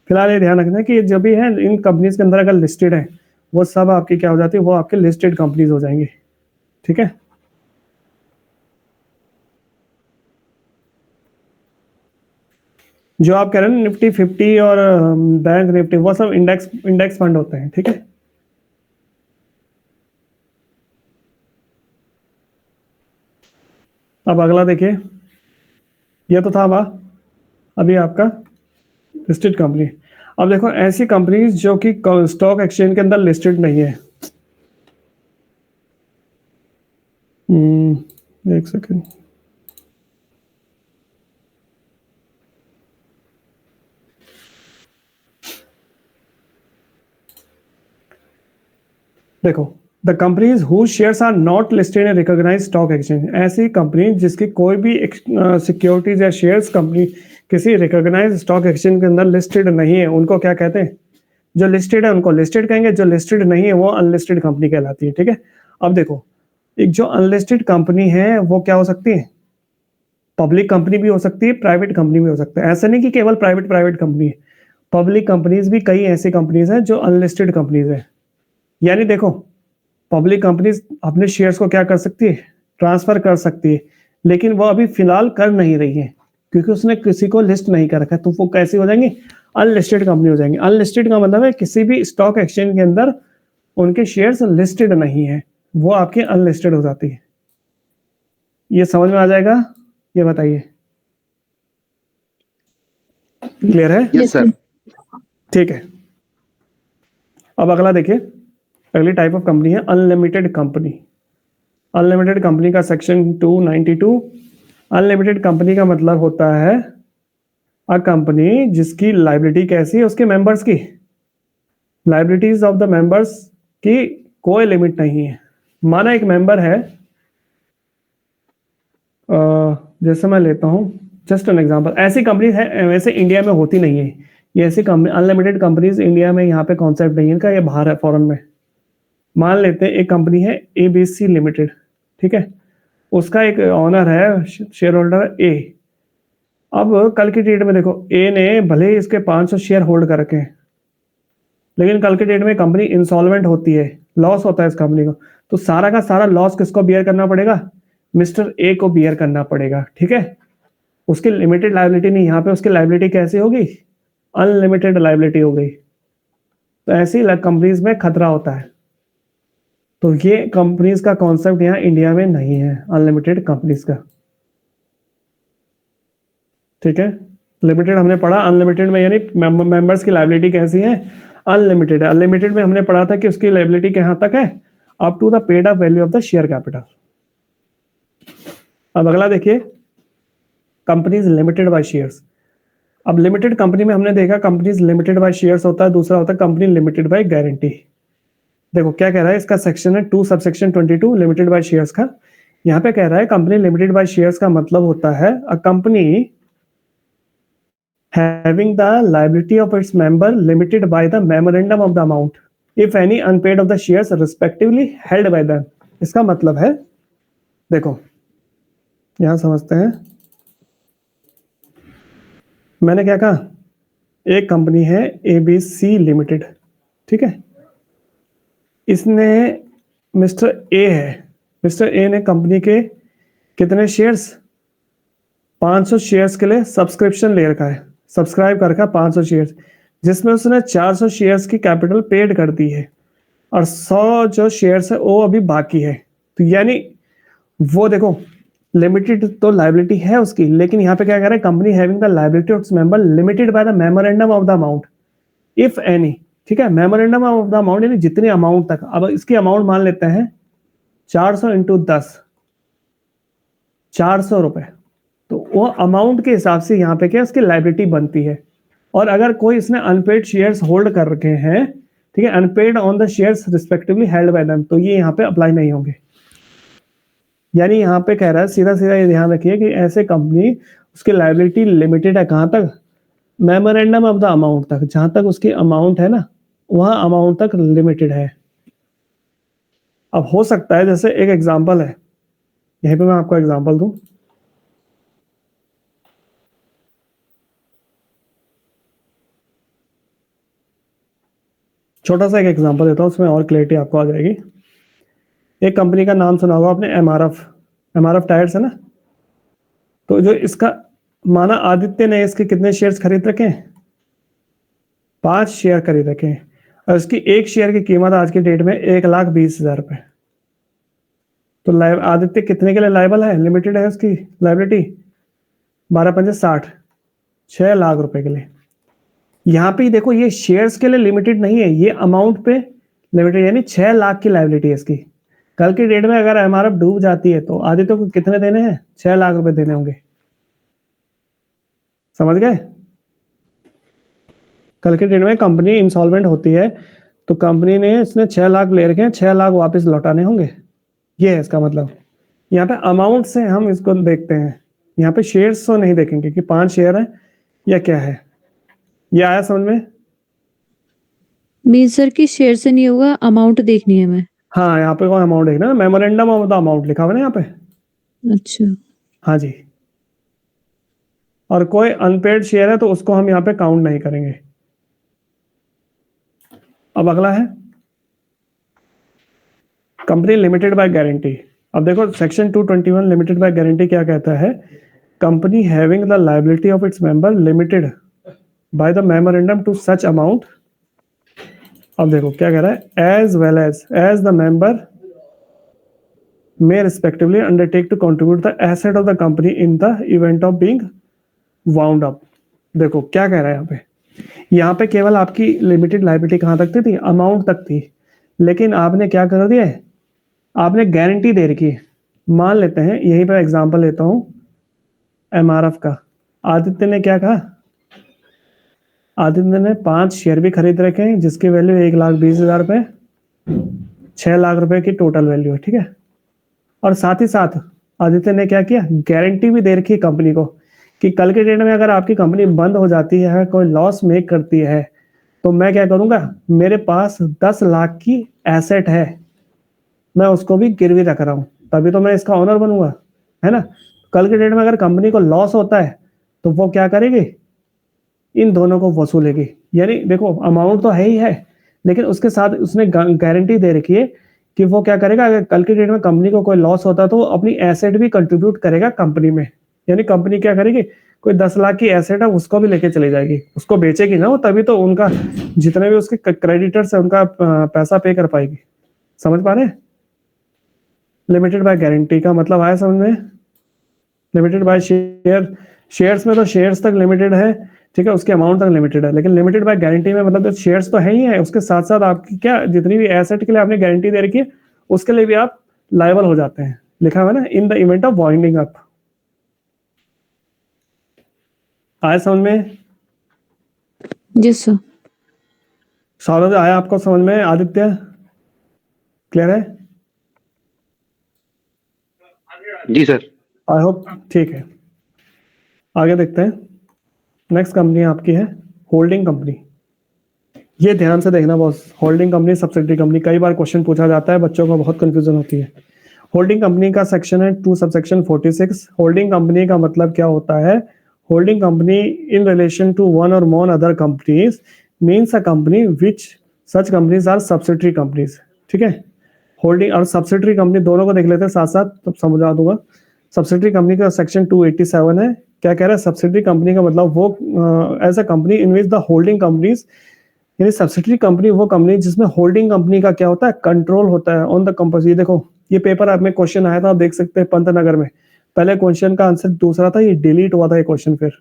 फिलहाल ये ध्यान रखना कि जो भी है इन कंपनीज के अंदर अगर लिस्टेड है, वो सब आपकी क्या हो जाती है, वो आपके लिस्टेड कंपनीज हो जाएंगी। ठीक है, जो आप कह रहे हैं निफ्टी 50 और बैंक निफ्टी, वो सब इंडेक्स फंड होते हैं। ठीक है, अब अगला देखिए, ये तो था अभी आपका लिस्टेड कंपनी। अब देखो ऐसी कंपनीज जो कि स्टॉक एक्सचेंज के अंदर लिस्टेड नहीं है। एक सेकेंड, देखो, the companies whose shares are not listed in recognised stock exchange. ऐसी कंपनी जिसकी कोई भी सिक्योरिटीज या शेयर्स कंपनी किसी रिकॉग्नाइज्ड स्टॉक एक्सचेंज के अंदर लिस्टेड नहीं है, उनको क्या कहते हैं? जो लिस्टेड है उनको लिस्टेड कहेंगे, जो लिस्टेड नहीं है वो अनलिस्टेड कंपनी कहलाती है। ठीक है, अब देखो, एक जो अनलिस्टेड कंपनी है वो क्या हो सकती है? पब्लिक कंपनी भी हो सकती है, प्राइवेट कंपनी भी हो सकता है। ऐसा नहीं कि केवल प्राइवेट कंपनी है, पब्लिक कंपनीज भी कई ऐसी कंपनीज हैं जो अनलिस्टेड कंपनीज है। यानी देखो, पब्लिक कंपनीज अपने शेयर्स को क्या कर सकती है? ट्रांसफर कर सकती है, लेकिन वो अभी फिलहाल कर नहीं रही है। क्योंकि उसने किसी को लिस्ट नहीं कर रखा है, तो वो कैसी हो जाएंगी? अनलिस्टेड कंपनी हो जाएंगी। अनलिस्टेड का मतलब है किसी भी स्टॉक एक्सचेंज के अंदर उनके शेयर्स लिस्टेड नहीं है, वो आपके अनलिस्टेड हो जाती है। ये समझ में आ जाएगा? ये बताइए, क्लियर है? Yes sir. ठीक है। अब अगला देखिए, अगली टाइप ऑफ कंपनी है अनलिमिटेड कंपनी। अनलिमिटेड कंपनी का सेक्शन 292, अनलिमिटेड कंपनी का मतलब होता है अ कंपनी जिसकी लाइबिलिटी कैसी है, उसके मेंबर्स की लाइबिलिटीज ऑफ द मेंबर्स की कोई लिमिट नहीं है। माना एक मेंबर है, जैसे मैं लेता हूं जस्ट एन एग्जांपल, ऐसी कंपनी है, वैसे इंडिया में होती नहीं है ये ऐसी कंपनी, अनलिमिटेड कंपनीज इंडिया में यहाँ पे कॉन्सेप्ट नहीं है इनका, ये बाहर है फॉरेन में। मान लेते हैं एक कंपनी है ABC लिमिटेड, ठीक है, उसका एक ऑनर है, शेयर होल्डर ए। अब कल की डेट में देखो, ए ने भले ही इसके 500 शेयर होल्ड कर रखे हैं, लेकिन कल के डेट में कंपनी इंसॉल्वेंट होती है, लॉस होता है इस कंपनी को, तो सारा का सारा लॉस किसको बियर करना पड़ेगा? मिस्टर ए को बियर करना पड़ेगा, ठीक है। उसकी लिमिटेड लायबिलिटी नहीं, यहाँ पे उसकी लायबिलिटी कैसी होगी? अनलिमिटेड लायबिलिटी हो गई। तो ऐसी कंपनीज में खतरा होता है, तो ये कंपनीज का कॉन्सेप्ट यहाँ इंडिया में नहीं है, अनलिमिटेड कंपनीज का, ठीक है। लिमिटेड हमने पढ़ा, अनलिमिटेड में यानी मेंबर्स की लायबिलिटी कैसी है? अनलिमिटेड है। अनलिमिटेड में हमने पढ़ा था कि उसकी लायबिलिटी कहाँ तक है? Up to the paid up value of the share capital. अब अगला देखिए, कंपनीज लिमिटेड बाय शेयर्स। अब लिमिटेड कंपनी में हमने देखा कंपनीज लिमिटेड बाय शेयर्स होता है, दूसरा होता है कंपनी लिमिटेड बाय गारंटी। देखो क्या कह रहा है, इसका सेक्शन है 2 सबसेक्शन 22 लिमिटेड बाय शेयर्स का। यहाँ पे कह रहा है कंपनी लिमिटेड बाय शेयर्स का मतलब होता है a company having the liability of its member limited by the memorandum of the amount if any unpaid of the shares respectively held by them। इसका मतलब है, देखो यहां समझते हैं, मैंने क्या कहा, एक कंपनी है ABC लिमिटेड, ठीक है, इसने मिस्टर ए है, मिस्टर ए ने कंपनी के कितने शेयर्स? 500 शेयर्स के लिए सब्सक्रिप्शन ले रखा है, सब्सक्राइब कर रखा 500 शेयर्स, जिसमें उसने 400 शेयर्स की कैपिटल पेड कर दी है और 100 जो शेयर्स है वो अभी बाकी है। तो यानी वो देखो लिमिटेड तो लायबिलिटी है उसकी, लेकिन यहाँ पे क्या कह रहा है, company having the liability of its member limited by the memorandum of the amount if any, ठीक है, मेमोरेंडम ऑफ द अमाउंट यानी जितने अमाउंट तक। अब इसकी अमाउंट मान लेते हैं 400 इंटू 10, 400 रुपए, तो वो अमाउंट के हिसाब से यहाँ पे क्या उसकी लायबिलिटी बनती है। और अगर कोई इसने अनपेड शेयर्स होल्ड कर रखे हैं, ठीक है, unpaid on the shares respectively held by them, तो ये यहाँ पे अप्लाई नहीं होंगे। यानी यहाँ पे कह रहा है सीधा सीधा ये ध्यान रखिए कि ऐसे कंपनी उसकी लायबिलिटी लिमिटेड है कहाँ तक? मेमोरेंडम ऑफ द अमाउंट तक, जहां तक उसकी अमाउंट है ना वहां अमाउंट तक लिमिटेड है। अब हो सकता है, जैसे एक एग्जांपल है, यहीं पे मैं आपको एग्जांपल दूं, छोटा सा एक एग्जांपल देता हूं, उसमें और क्लैरिटी आपको आ जाएगी। एक कंपनी का नाम सुना होगा आपने, एमआरएफ टायर्स है ना, तो जो इसका माना आदित्य ने इसके कितने शेयर्स खरीद रखे हैं? 5 शेयर खरीद रखे हैं, और इसकी एक शेयर की कीमत आज की डेट में 1,20,000 रुपए। तो आदित्य कितने के लिए लायबल है? लिमिटेड है उसकी लायबिलिटी 12×5 = 60, 6 लाख रुपए के लिए। यहाँ पे देखो ये शेयर्स के लिए लिमिटेड नहीं है, ये अमाउंट पे लिमिटेड, यानी 6 लाख की लायबिलिटी है इसकी। कल की डेट में अगर एमआरएफ डूब जाती है तो आदित्य को कितने देने हैं? 6 लाख रुपए देने होंगे, समझ गए? कल के डेट में कंपनी इंसॉल्वेंट होती है तो कंपनी ने इसने 6 लाख ले रखे हैं, 6 लाख वापस लौटाने होंगे, ये है इसका मतलब। यहाँ पे अमाउंट से हम इसको देखते हैं, यहाँ पे शेयर्स तो नहीं देखेंगे कि 5 शेयर है या क्या है। ये आया समझ में? मीन सर की शेयर से नहीं होगा, अमाउंट देखनी है मैं। हाँ, यहाँ पे कोई अमाउंट देखना, मेमोरेंडम ऑफ द अमाउंट लिखा हुआ है ना यहाँ पे। अच्छा, हाँ जी, और कोई अनपेड शेयर है तो उसको हम यहाँ पे काउंट नहीं करेंगे। अब अगला है कंपनी लिमिटेड बाय गारंटी। अब देखो सेक्शन 221 लिमिटेड बाय गारंटी क्या कहता है, company having the liability of its member limited by the memorandum to such amount. अब देखो क्या कह रहा है, as well as the member may respectively undertake to contribute the asset of the company in the event of being wound up. देखो क्या कह रहा है यहाँ पे केवल आपकी लिमिटेड लायबिलिटी कहाँ तक थी, अमाउंट तक थी, लेकिन आपने क्या कर दिया है, आपने गारंटी दे रखी है। मान लेते हैं, यहीं पर एग्जांपल लेता हूं एमआरएफ का। आदित्य ने क्या कहा, आदित्य ने 5 शेयर भी खरीद रखे हैं जिसकी वैल्यू 1,20,000 रुपए, 6 लाख रुपए की टोटल वैल्यू है, ठीक है। और साथ ही साथ आदित्य ने क्या किया, गारंटी भी दे रखी कंपनी को कि कल के डेट में अगर आपकी कंपनी बंद हो जाती है, कोई लॉस मेक करती है, तो मैं क्या करूंगा, मेरे पास 10 लाख की एसेट है, मैं उसको भी गिरवी रख रहा हूं, तभी तो मैं इसका ओनर बनूंगा, है ना। कल के डेट में अगर कंपनी को लॉस होता है तो वो क्या करेगी, इन दोनों को वसूलेगी। यानी देखो अमाउंट तो है ही है, लेकिन उसके साथ उसने गारंटी दे रखी है कि वो क्या करेगा, अगर कल के डेट में कंपनी को कोई लॉस होता है तो वो अपनी एसेट भी कंट्रीब्यूट करेगा कंपनी में। यानी कंपनी क्या करेगी, कोई 10 लाख की एसेट है उसको भी लेके चली जाएगी, उसको बेचेगी ना वो, तभी तो उनका जितने भी उसके क्रेडिटर्स है उनका पैसा पे कर पाएगी। समझ पा रहे हैं? लिमिटेड बाय गारंटी का मतलब आया समझ में? लिमिटेड बाय शेयर्स में तो शेयर्स तक लिमिटेड है, ठीक है, उसके अमाउंट तक लिमिटेड है, लेकिन लिमिटेड बाय गारंटी में मतलब शेयर्स तो है ही है, उसके साथ साथ आपकी क्या जितनी भी एसेट के लिए आपने गारंटी दे रखी है उसके लिए भी आप लायबल हो जाते हैं। लिखा हुआ ना, in the event of winding up. आया समझ में? जी सर। सौरभ आया आपको समझ में? आदित्य क्लियर है? जी सर। आई होप ठीक है। आगे देखते हैं। नेक्स्ट कंपनी आपकी है होल्डिंग कंपनी। ये ध्यान से देखना boss, holding company subsidiary company, कई बार क्वेश्चन पूछा जाता है, बच्चों को बहुत कंफ्यूजन होती है। होल्डिंग कंपनी का सेक्शन है 2 सबसेक्शन 46। होल्डिंग कंपनी का मतलब क्या होता है, holding company in relation to one or more other companies means a company which such companies are subsidiary companies, ठीक है। होल्डिंग और सब्सिडरी कंपनी दोनों को देख लेते हैं साथ साथ, तब समझा दूंगा। सब्सिडरी कंपनी का सेक्शन 287 है। क्या कह रहा है, सब्सिडरी कंपनी का मतलब वो as a company in which the holding companies, यानी सब्सिडरी कंपनी वो कंपनी जिसमें होल्डिंग कंपनी का क्या होता है, कंट्रोल होता है ऑन द कंपनी। देखो ये पेपर आप में क्वेश्चन आया था, आप देख सकते हैं पंतनगर में, पहले क्वेश्चन का आंसर दूसरा था, ये डिलीट हुआ था ये क्वेश्चन फिर,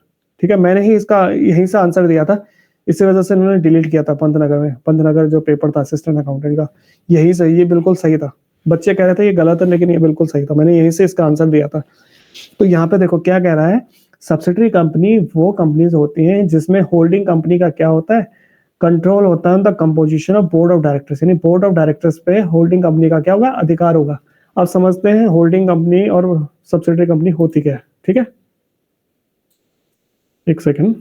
ठीक है। मैंने ही इसका यहीं से आंसर दिया था, इसी वजह से उन्होंने डिलीट किया था पंतनगर में। पंतनगर जो पेपर था असिस्टेंट अकाउंटेंट का, यही से ये बिल्कुल सही था। बच्चे कह रहे थे ये गलत है, लेकिन ये बिल्कुल सही था, मैंने यहीं से इसका आंसर दिया था। तो यहाँ पे देखो क्या कह रहा है, सब्सिडरी कंपनी वो कंपनीज होती हैं जिसमें होल्डिंग कंपनी का क्या होता है, कंट्रोल होता है the composition of board of directors, यानी बोर्ड ऑफ डायरेक्टर्स पे होल्डिंग कंपनी का क्या होगा, अधिकार होगा। अब समझते हैं होल्डिंग कंपनी और सब्सिडरी कंपनी होती क्या है, ठीक है। एक सेकंड,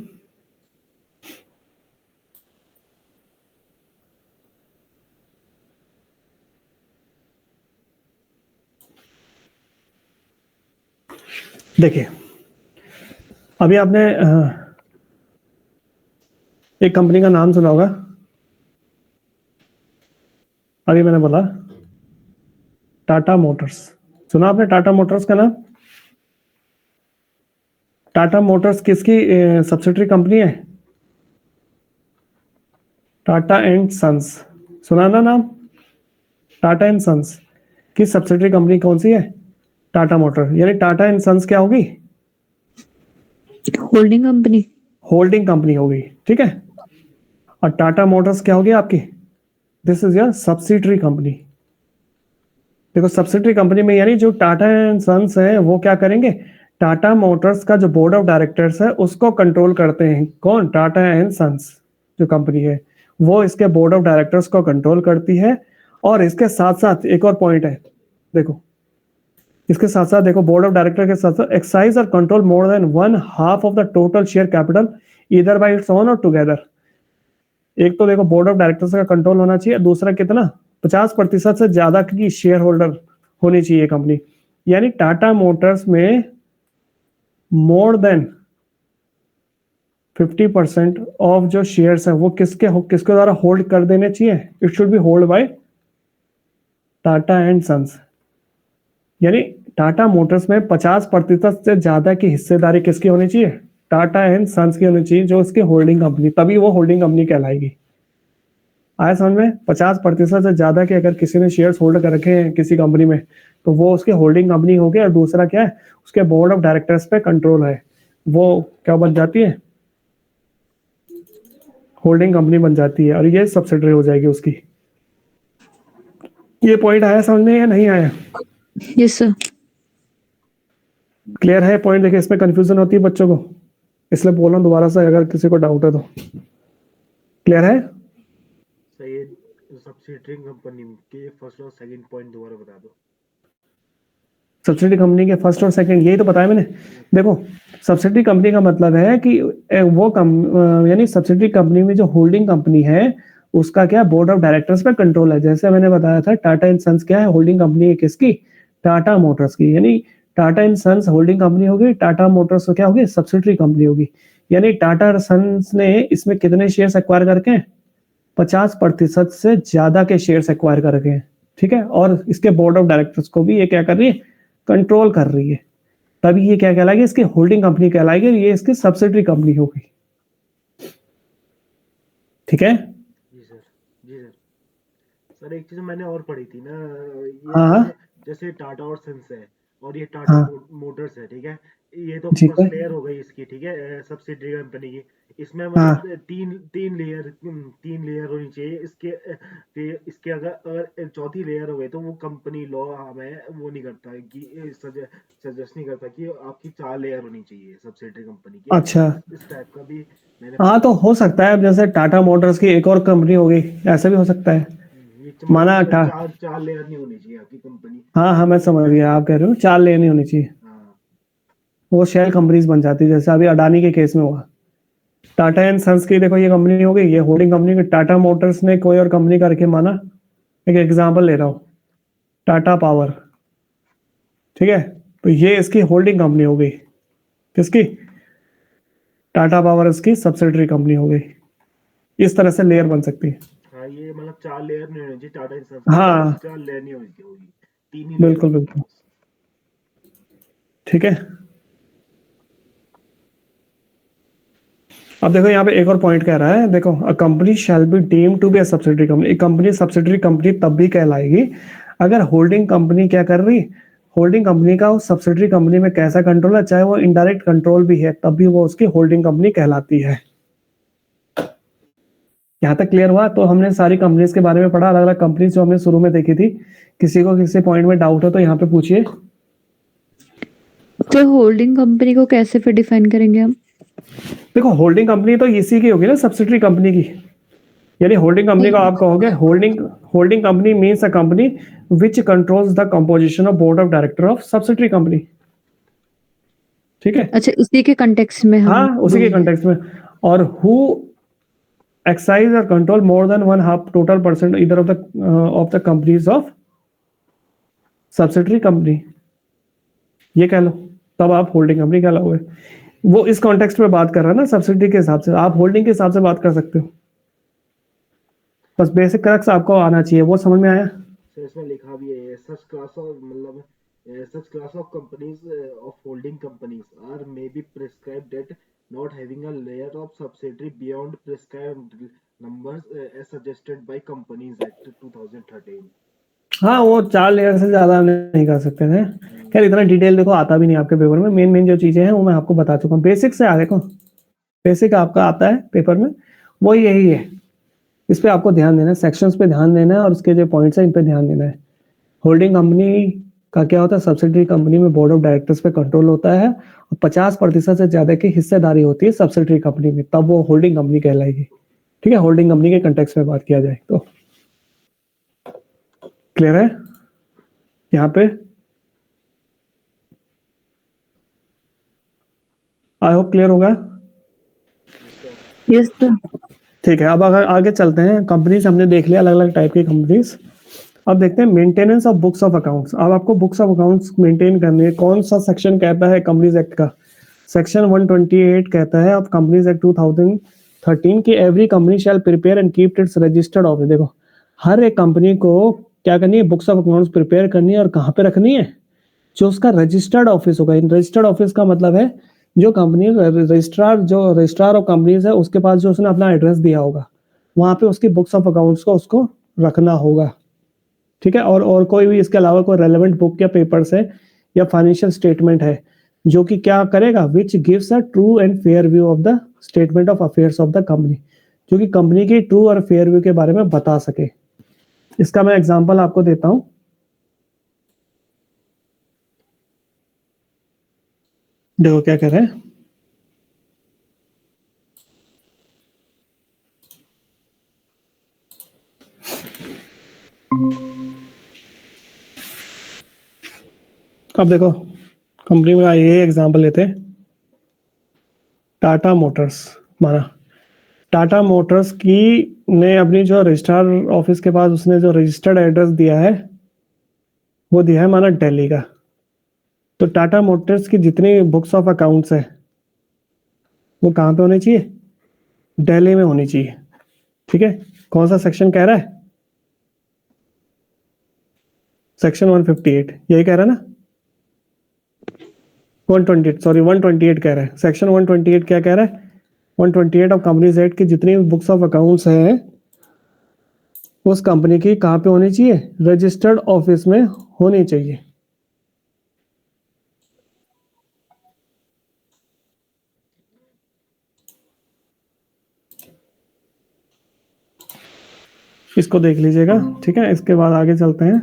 देखिए अभी आपने एक कंपनी का नाम सुना होगा, अभी मैंने बोला टाटा मोटर्स, सुना आपने टाटा मोटर्स का नाम? टाटा मोटर्स किसकी सब्सिडरी कंपनी है? टाटा एंड सन्स, सुना ना नाम? टाटा एंड सन्स की सब्सिडरी कंपनी कौन सी है? टाटा मोटर। यानी टाटा एंड सन्स क्या होगी, होल्डिंग कंपनी। होल्डिंग कंपनी होगी, ठीक है। और टाटा मोटर्स क्या होगी आपकी, this is your subsidiary company. देखो सब्सिडरी कंपनी में यानी जो टाटा एंड सन्स है वो क्या करेंगे, टाटा मोटर्स का जो बोर्ड ऑफ डायरेक्टर्स है उसको कंट्रोल करते हैं। कौन? टाटा एंड सन्स जो कंपनी है वो इसके बोर्ड ऑफ डायरेक्टर्स को कंट्रोल करती है। और इसके साथ साथ एक और पॉइंट है, देखो इसके साथ साथ देखो बोर्ड ऑफ डायरेक्टर के साथ साथ excise or control more than 1/2 of the total share capital either by its own और टुगेदर। एक तो देखो बोर्ड ऑफ डायरेक्टर्स का कंट्रोल होना चाहिए, दूसरा कितना, 50% से ज्यादा की शेयर होल्डर होनी चाहिए कंपनी। यानी टाटा मोटर्स में मोर देन 50% ऑफ जो शेयर्स है वो किसके द्वारा होल्ड कर देने चाहिए, it should be hold by Tata and sons. यानी टाटा मोटर्स में 50% से ज्यादा की हिस्सेदारी किसकी होनी चाहिए? टाटा एंड सन्स की होनी चाहिए, जो उसकी होल्डिंग कंपनी, तभी वो होल्डिंग कंपनी कहलाएगी। आया समझ में? 50% से ज्यादा के अगर किसी ने शेयर्स होल्ड कर रखे हैं किसी कंपनी में, तो वो उसकी होल्डिंग कंपनी होगी। और दूसरा क्या है, उसके बोर्ड ऑफ डायरेक्टर्स पे कंट्रोल है, वो क्या बन जाती है? होल्डिंग कंपनी बन जाती है, और ये सब्सिडरी हो जाएगी उसकी। ये पॉइंट आया समझ में या नहीं आया? Yes sir. क्लियर है पॉइंट? देखिए इसमें कंफ्यूजन होती है बच्चों को, इसलिए बोल रहा हूँ दोबारा से, अगर किसी को डाउट है तो। क्लियर है? सही है। सब्सिडरी कंपनी के फर्स्ट और सेकंड पॉइंट दोबारा बता दो। सब्सिडी कंपनी के फर्स्ट और सेकंड, यही तो बताया मैंने। देखो सब्सिडी कंपनी का मतलब है कि यानी सब्सिडी कंपनी में जो होल्डिंग कंपनी है उसका क्या बोर्ड ऑफ डायरेक्टर्स पे कंट्रोल है। जैसे मैंने बताया था टाटा एंड सन्स क्या है, होल्डिंग कंपनी है किसकी? टाटा मोटर्स की। यानी Tata and sons holding company होगी, टाटा मोटर्स क्या होगी? सब्सिडरी कंपनी होगी। यानी टाटा और सन्स ने इसमें कितने शेयर्स एक्वायर करके हैं? 50% से ज्यादा के शेयर्स एक्वायर करके हैं, ठीक है। और इसके बोर्ड ऑफ डायरेक्टर्स को भी ये क्या कर रही है? कंट्रोल कर रही है। तभी ये क्या कहलाएगी? इसकी होल्डिंग कंपनी कहलाएगी, ये इसकी सब्सिडरी कंपनी होगी। ठीक है? जी सर, जी सर। सर एक चीज मैंने और पढ़ी थी ना, हाँ। जैसे टाटा और सन्स है और ये टाटा हाँ। मोटर्स है, ठीक है। ये तो ठीक है। फर्स्ट लेयर हो गई इसकी, ठीक है, सब्सिडरी कंपनी की। इसमें हाँ। मतलब तीन लेयर होनी चाहिए इसके। इसके अगर चौथी लेयर हो गई तो वो कंपनी लॉ हमें वो नहीं करता है कि सजेस्ट नहीं करता कि आपकी 4 लेयर होनी चाहिए सब्सिडरी कंपनी की। अच्छा। इस टाइप का भी मैंने हाँ तो हो सकता है, अब जैसे टाटा मोटर्स की एक और कंपनी होगी, ऐसा भी हो सकता है। माना था। चार लेयर नहीं होनी चाहिए आपकी कंपनी। हाँ हाँ मैं समझ गया, आप कह रहे हो 4 लेनी होनी चाहिए, हाँ वो शेल कंपनीज बन जाती है, जैसे अभी अडानी के केस में हुआ। टाटा एंड सन्स की देखो ये कंपनी हो गई, ये होल्डिंग कंपनी की। टाटा मोटर्स ने कोई और कंपनी करके माना, एक एग्जांपल ले रहा हूँ, टाटा पावर, ठीक है। तो ये इसकी होल्डिंग कंपनी हो गई, किसकी? टाटा पावर इसकी सब्सिडरी कंपनी हो गई। इस तरह से लेयर बन सकती है। हाँ, ये मतलब 4 लेयर नहीं होनी चाहिए टाटा इंस्टेंस। हाँ 4 लेयर नहीं होनी चाहिए, 3 ही लेयर बिल्कुल होनी बिल्कुल, चाहिए। ठीक है। अब देखो यहाँ पे एक और पॉइंट कह रहा है, देखो a company shall be deemed to be a subsidiary company. एक कंपनी सब्सिडरी कंपनी तब भी कहलाएगी अगर होल्डिंग कंपनी क्या कर रही, होल्डिंग कंपनी का उस सब्सिडरी कंपनी में कैसा कंट्रोल है, चाहे वो इनडायरेक्ट कंट्रोल भी है, तब भी वो उसकी होल्डिंग कंपनी कहलाती है। यहाँ तक क्लियर हुआ? तो हमने सारी कंपनीज के बारे में पढ़ा, अलग अलग कंपनीज जो हमने शुरू में देखी थी। किसी को किसी पॉइंट में डाउट है तो यहाँ पे पूछिए। तो होल्डिंग कंपनी को कैसे फिर डिफाइन करेंगे हम? देखो होल्डिंग कंपनी तो इसी की होगी ना, सब्सिडरी कंपनी की। यानी होल्डिंग कंपनी को आप कहोगे holding company means a company which controls the composition of board of director of subsidiary company, ठीक है। अच्छा, इसी के कंटेक्स्ट में हम हाँ उसी के कंटेक्स्ट में। और who exercise or control more than 1/2 total percent इधर of the companies of subsidiary company, ये कह लो, तब आप होल्डिंग कंपनी कहलाओगे। वो इस कॉन्टेक्स्ट में बात कर रहा है ना सब्सिडी के हिसाब से, आप होल्डिंग के हिसाब से बात कर सकते हो। बस बेसिक क्रक्स आपको आना चाहिए, वो समझ में आया? सर इसमें लिखा भी है सच क्लास ऑफ मतलब such class of companies of holding companies are may be prescribed that not having a layer of subsidiary beyond prescribed numbers as suggested by Companies Act 2013। हाँ वो 4 लेयर से ज्यादा नहीं कर सकते थे। खैर इतना डिटेल देखो आता भी नहीं आपके पेपर में, मेन मेन जो चीजें हैं वो मैं आपको बता चुका हूँ। बेसिक से आगे को बेसिक आपका आता है पेपर में, वो यही है। इस पे आपको ध्यान देना है, सेक्शंस पे ध्यान देना है, और उसके जो पॉइंट्स हैं इन पे ध्यान देना है। होल्डिंग कंपनी का क्या होता है, सब्सिडरी कंपनी में बोर्ड ऑफ डायरेक्टर्स पे कंट्रोल होता है, और 50% से ज्यादा की हिस्सेदारी होती है सब्सिडरी कंपनी में, तब वो होल्डिंग कंपनी कहलाएगी। ठीक है, होल्डिंग कंपनी के कंटेक्स्ट में बात किया जाए तो। क्लियर है यहाँ पे? आई होप क्लियर होगा। Yes sir. ठीक है, अब अगर आगे चलते हैं, कंपनीज हमने देख लिया, अलग अलग टाइप की कंपनीज। अब देखते हैं maintenance of books of accounts. अब आपको बुक्स ऑफ अकाउंट्स मेंटेन करने, कौन सा सेक्शन कहता है कंपनीज एक्ट का? सेक्शन 128 कहता है ऑफ कंपनीज एक्ट 2013 की every company shall prepare and keep its registered office. देखो हर एक कंपनी को क्या करनी है, बुक्स ऑफ अकाउंट्स प्रिपेयर करनी है, और कहाँ पे रखनी है? जो उसका रजिस्टर्ड ऑफिस होगा, इन रजिस्टर्ड ऑफिस का मतलब है जो कंपनी रजिस्ट्रार ऑफ कंपनीज है उसके पास जो उसने अपना एड्रेस दिया होगा वहां पे उसकी बुक्स ऑफ अकाउंट्स को उसको रखना होगा, ठीक है। और कोई भी इसके अलावा कोई रेलेवेंट बुक या पेपर्स है या फाइनेंशियल स्टेटमेंट है जो कि क्या करेगा, which gives a true and fair view of the statement of affairs of the company, जो कि कंपनी की ट्रू और फेयर व्यू के बारे में बता सके। इसका मैं एग्जांपल आपको देता हूं। देखो क्या कह रहे हैं, अब देखो कंपनी में ये एग्जांपल लेते हैं, टाटा मोटर्स। माना टाटा मोटर्स की ने अपनी जो रजिस्ट्रार ऑफिस के पास उसने जो रजिस्टर्ड एड्रेस दिया है वो दिया है माना दिल्ली का। तो टाटा मोटर्स की जितनी बुक्स ऑफ अकाउंट्स है वो कहाँ पे होनी चाहिए, दिल्ली में होनी चाहिए, ठीक है। कौन सा सेक्शन कह रहा है, सेक्शन 158 यही कह रहा है ना, 128 कह रहा है। सेक्शन 128 क्या कह रहा है, 128 ऑफ कंपनीज एक्ट की जितनी बुक्स ऑफ अकाउंट्स हैं उस कंपनी की कहाँ पे होनी चाहिए, रजिस्टर्ड ऑफिस में होनी चाहिए। इसको देख लीजिएगा, ठीक है। इसके बाद आगे चलते हैं।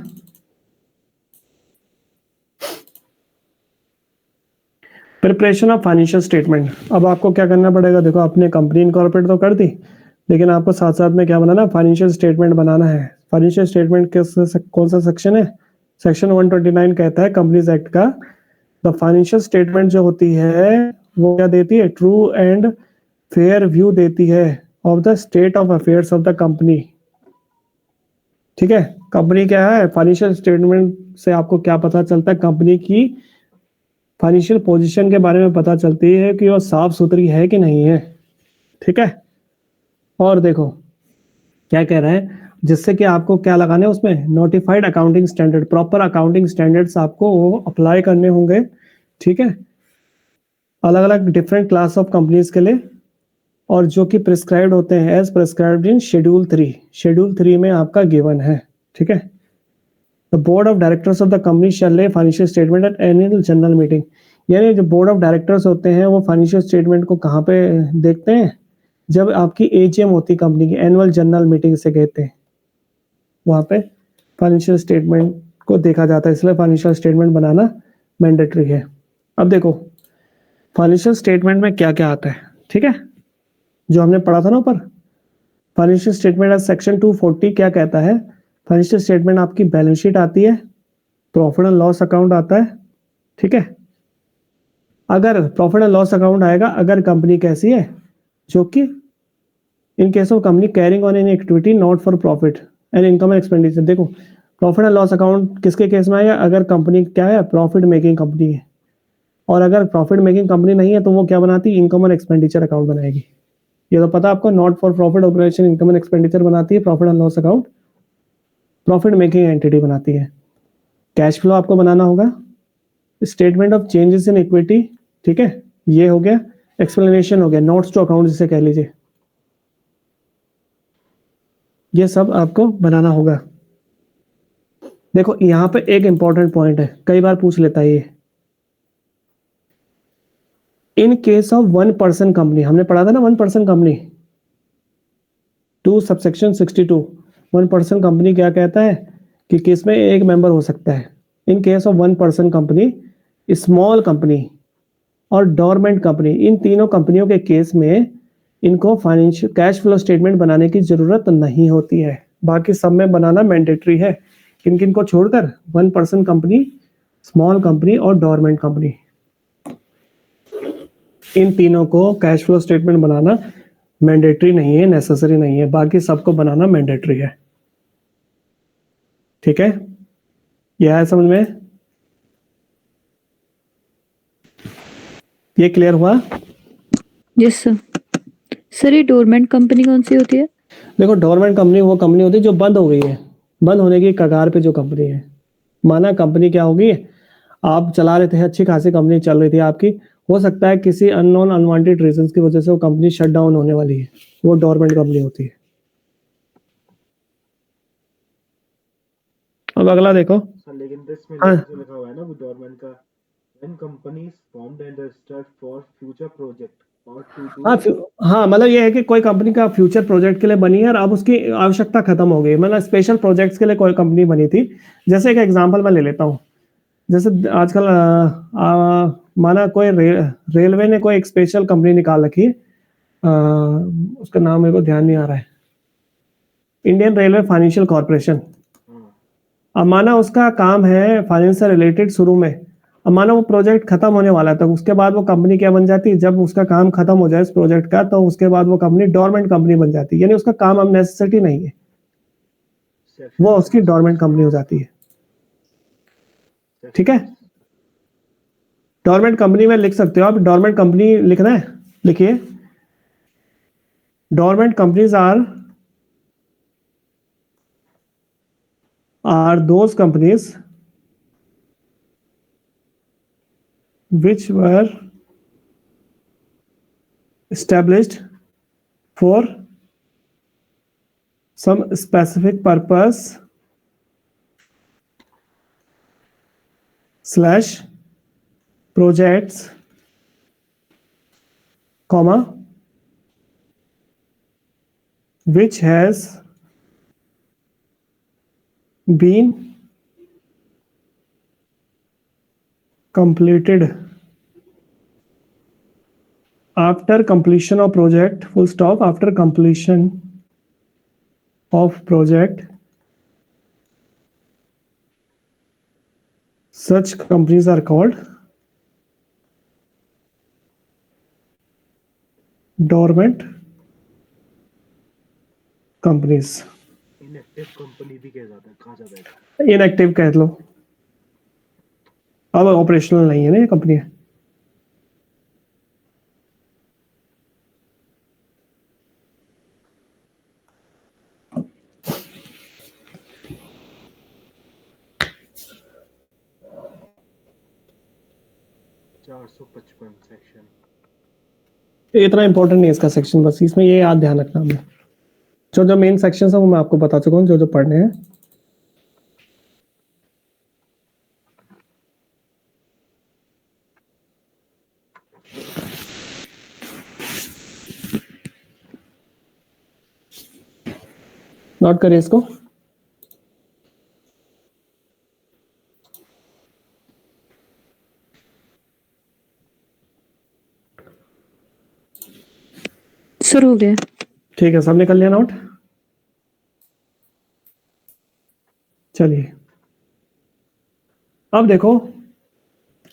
Preparation of financial statement. अब आपको क्या करना पड़ेगा, देखो आपने कंपनी इनकॉर्पोरेट तो कर दी लेकिन आपको साथ साथ में क्या बनाना, फाइनेंशियल स्टेटमेंट बनाना है। फाइनेंशियल स्टेटमेंट कौन सा सेक्शन है, सेक्शन 129 कहता है कंपनीज एक्ट का, द फाइनेंशियल स्टेटमेंट जो होती है वो क्या देती है, ट्रू एंड फेयर व्यू देती है of the state of affairs of the company, ठीक है। कंपनी क्या है, फाइनेंशियल स्टेटमेंट से आपको क्या पता चलता है, कंपनी की फाइनेंशियल पोजीशन के बारे में पता चलती है कि वो साफ सुथरी है कि नहीं है, ठीक है। और देखो क्या कह रहा है, जिससे कि आपको क्या लगाने हैं उसमें, notified accounting standard, proper accounting standards आपको वो अप्लाई करने होंगे, ठीक है, अलग अलग डिफरेंट क्लास ऑफ कंपनीज के लिए, और जो कि प्रिस्क्राइब्ड होते हैं as prescribed in schedule 3। Schedule 3 में आपका गिवन है, ठीक है। The board of directors of the company shall lay financial statement at annual general meeting. यानी जो बोर्ड ऑफ डायरेक्टर्स होते हैं वो फाइनेंशियल स्टेटमेंट को कहाँ पे देखते हैं, जब आपकी एजीएम होती कंपनी की, एनुअल जनरल मीटिंग से कहते हैं, वहाँ पे फाइनेंशियल स्टेटमेंट को देखा जाता है, इसलिए फाइनेंशियल स्टेटमेंट बनाना मैंडेटरी है। अब देखो फाइनेंशियल स्टेटमेंट में क्या क्या आता है, ठीक है, जो हमने पढ़ा था ना ऊपर, फाइनेंशियल स्टेटमेंट सेक्शन 240 क्या कहता है, फाइनेंशियल स्टेटमेंट आपकी बैलेंस शीट आती है, प्रॉफिट एंड लॉस अकाउंट आता है, ठीक है। अगर प्रॉफिट एंड लॉस अकाउंट आएगा अगर कंपनी कैसी है, जो कि इन case of company carrying on an activity not for profit and income and expenditure. देखो प्रॉफिट एंड लॉस अकाउंट किसके केस में आएगा, अगर कंपनी क्या है, प्रॉफिट मेकिंग कंपनी है, और अगर प्रॉफिट मेकिंग कंपनी नहीं है तो वो क्या बनाती है, इनकम एंड एक्सपेंडिचर अकाउंट बनाएगी। ये तो पता आपको, not for profit operation income and expenditure बनाती है, profit and loss account profit making entity बनाती है। कैश फ्लो आपको बनाना होगा, statement of changes in equity, ठीक है, ये हो गया, एक्सप्लेनेशन हो गया, नोट्स टू अकाउंट जिसे कह लीजिए, ये सब आपको बनाना होगा। देखो यहाँ पे एक इंपॉर्टेंट पॉइंट है, कई बार पूछ लेता है ये, इन केस ऑफ 1 पर्सन कंपनी, हमने पढ़ा था ना 1 person company 2 subsection 62, 1 person company क्या कहता है कि किसमें एक मेंबर हो सकता है। इन case of 1 person company, small company और डोरमेंट कंपनी, इन तीनों कंपनियों के केस में इनको फाइनेंशियल कैश फ्लो स्टेटमेंट बनाने की जरूरत नहीं होती है, बाकी सब में बनाना मैंडेटरी है। किन किन को छोड़कर, 1 पर्सन कंपनी, स्मॉल कंपनी और डोरमेंट कंपनी, इन तीनों को कैश फ्लो स्टेटमेंट बनाना मैंडेटरी नहीं है, नेसेसरी नहीं है, बाकी सबको बनाना मैंडेटरी है, ठीक है। यह है समझ में, ये क्लियर हुआ? Yes sir. सर ये डोरमेंट कंपनी कौन सी होती है? देखो डोरमेंट कंपनी वो कंपनी होती है जो बंद हो गई है, बंद होने की कगार पे जो कंपनी है। माना कंपनी क्या होगी, आप चला रहे थे, अच्छी खासी कंपनी चल रही थी आपकी, हो सकता है किसी अननोन अनवांटेड रीजंस की वजह से वो कंपनी शट डाउन होने वाली है, वो डोरमेंट कंपनी होती है। अब अगला देखो। सर लेकिन तो इसमें हाँ। नीचे लिखा हुआ है ना गवर्नमेंट का, when companies formed and registered for future project or to do हाँ हाँ, मतलब ये है कि कोई कंपनी का फ्यूचर प्रोजेक्ट के लिए बनी है और अब उसकी आवश्यकता खत्म हो गई, मतलब स्पेशल प्रोजेक्ट्स के लिए कोई कंपनी बनी थी। जैसे एक एग्जांपल मैं ले लेता हूँ, जैसे आजकल माना कोई रेलवे ने कोई एक स्पेशल कंपनी निकाल रखी है, उसका नाम मेरे को ध्यान नहीं आ रहा है, इंडियन रेलवे फाइनेंशियल कॉर्पोरेशन। अब माना उसका काम है फाइनेंस से रिलेटेड शुरू में, अब माना वो प्रोजेक्ट खत्म होने वाला है, तो उसके बाद वो कंपनी क्या बन जाती है, जब उसका काम खत्म हो जाए इस प्रोजेक्ट का, तो उसके बाद वो कंपनी डोरमेंट कंपनी बन जाती है, यानी उसका काम अब नेसेसिटी नहीं है, वो उसकी डोरमेंट कंपनी हो जाती है। ठीक है, डोरमेंट कंपनी में लिख सकते हो आप, डोरमेंट कंपनी लिखना है, लिखिए dormant companies are those companies which were established for some specific purpose / projects, comma, which has been completed after completion of project, full stop, after completion of project, such companies are called dormant companies। Inactive company भी कहा जाता है। Inactive कह लो, अब operational नहीं है ना ये कंपनी। सेक्शन इतना इंपॉर्टेंट नहीं है इसका सेक्शन, बस इसमें ये याद ध्यान रखना हमें, जो जो मेन सेक्शन है वो मैं आपको बता चुका हूँ, जो जो पढ़ने हैं। नोट करिए इसको। सर हो गया। ठीक है, सबने कर लिया नोट। चलिए अब देखो,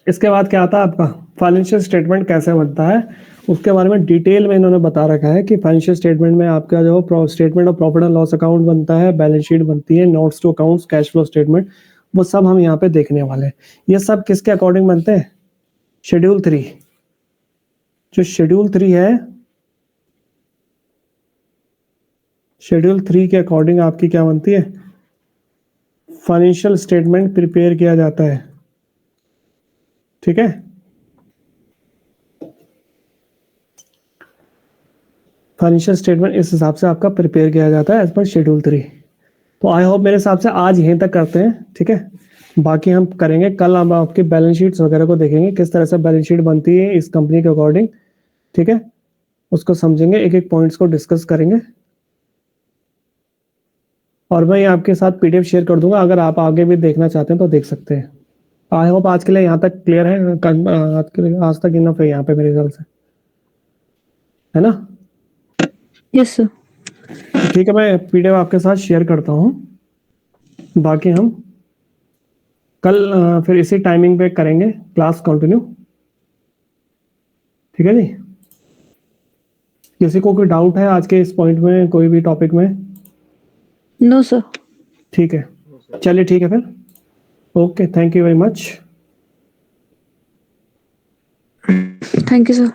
इसके बाद क्या आता है आपका फाइनेंशियल स्टेटमेंट कैसे बनता है, उसके बारे में डिटेल में इन्होंने बता रखा है कि फाइनेंशियल स्टेटमेंट में आपका जो statement of profit and loss account बनता है, बैलेंस शीट बनती है, notes to accounts, cash flow statement, वो सब हम यहाँ पे देखने वाले हैं। ये सब किसके अकॉर्डिंग बनते हैं, शेड्यूल 3। जो शेड्यूल 3 है, शेड्यूल 3 के अकॉर्डिंग आपकी क्या बनती है, फाइनेंशियल स्टेटमेंट प्रिपेयर किया जाता है। ठीक है, फाइनेंशियल स्टेटमेंट इस हिसाब से आपका प्रिपेयर किया जाता है एज पर शेड्यूल 3। तो आई होप मेरे हिसाब से आज यहीं तक करते हैं। ठीक है, बाकी हम करेंगे कल, हम आपकी बैलेंस शीट्स वगैरह को देखेंगे, किस तरह से बैलेंस शीट बनती है इस कंपनी के अकॉर्डिंग। ठीक है, उसको समझेंगे, एक एक पॉइंट्स को डिस्कस करेंगे, और मैं आपके साथ पीडीएफ शेयर कर दूंगा, अगर आप आगे भी देखना चाहते हैं तो देख सकते हैं। आई होप आज के लिए यहाँ तक क्लियर है, आज तक इनफ है यहाँ पे मेरे ख्याल से, है ना। Yes sir. ठीक है, मैं पीडीएफ आपके साथ शेयर करता हूँ, बाकी हम कल फिर इसी टाइमिंग पे करेंगे क्लास कंटिन्यू। ठीक है जी, किसी को कोई डाउट है आज के इस पॉइंट में, कोई भी टॉपिक में? No sir. ठीक है, चलिए ठीक है फिर, okay, thank you very much. Thank you sir.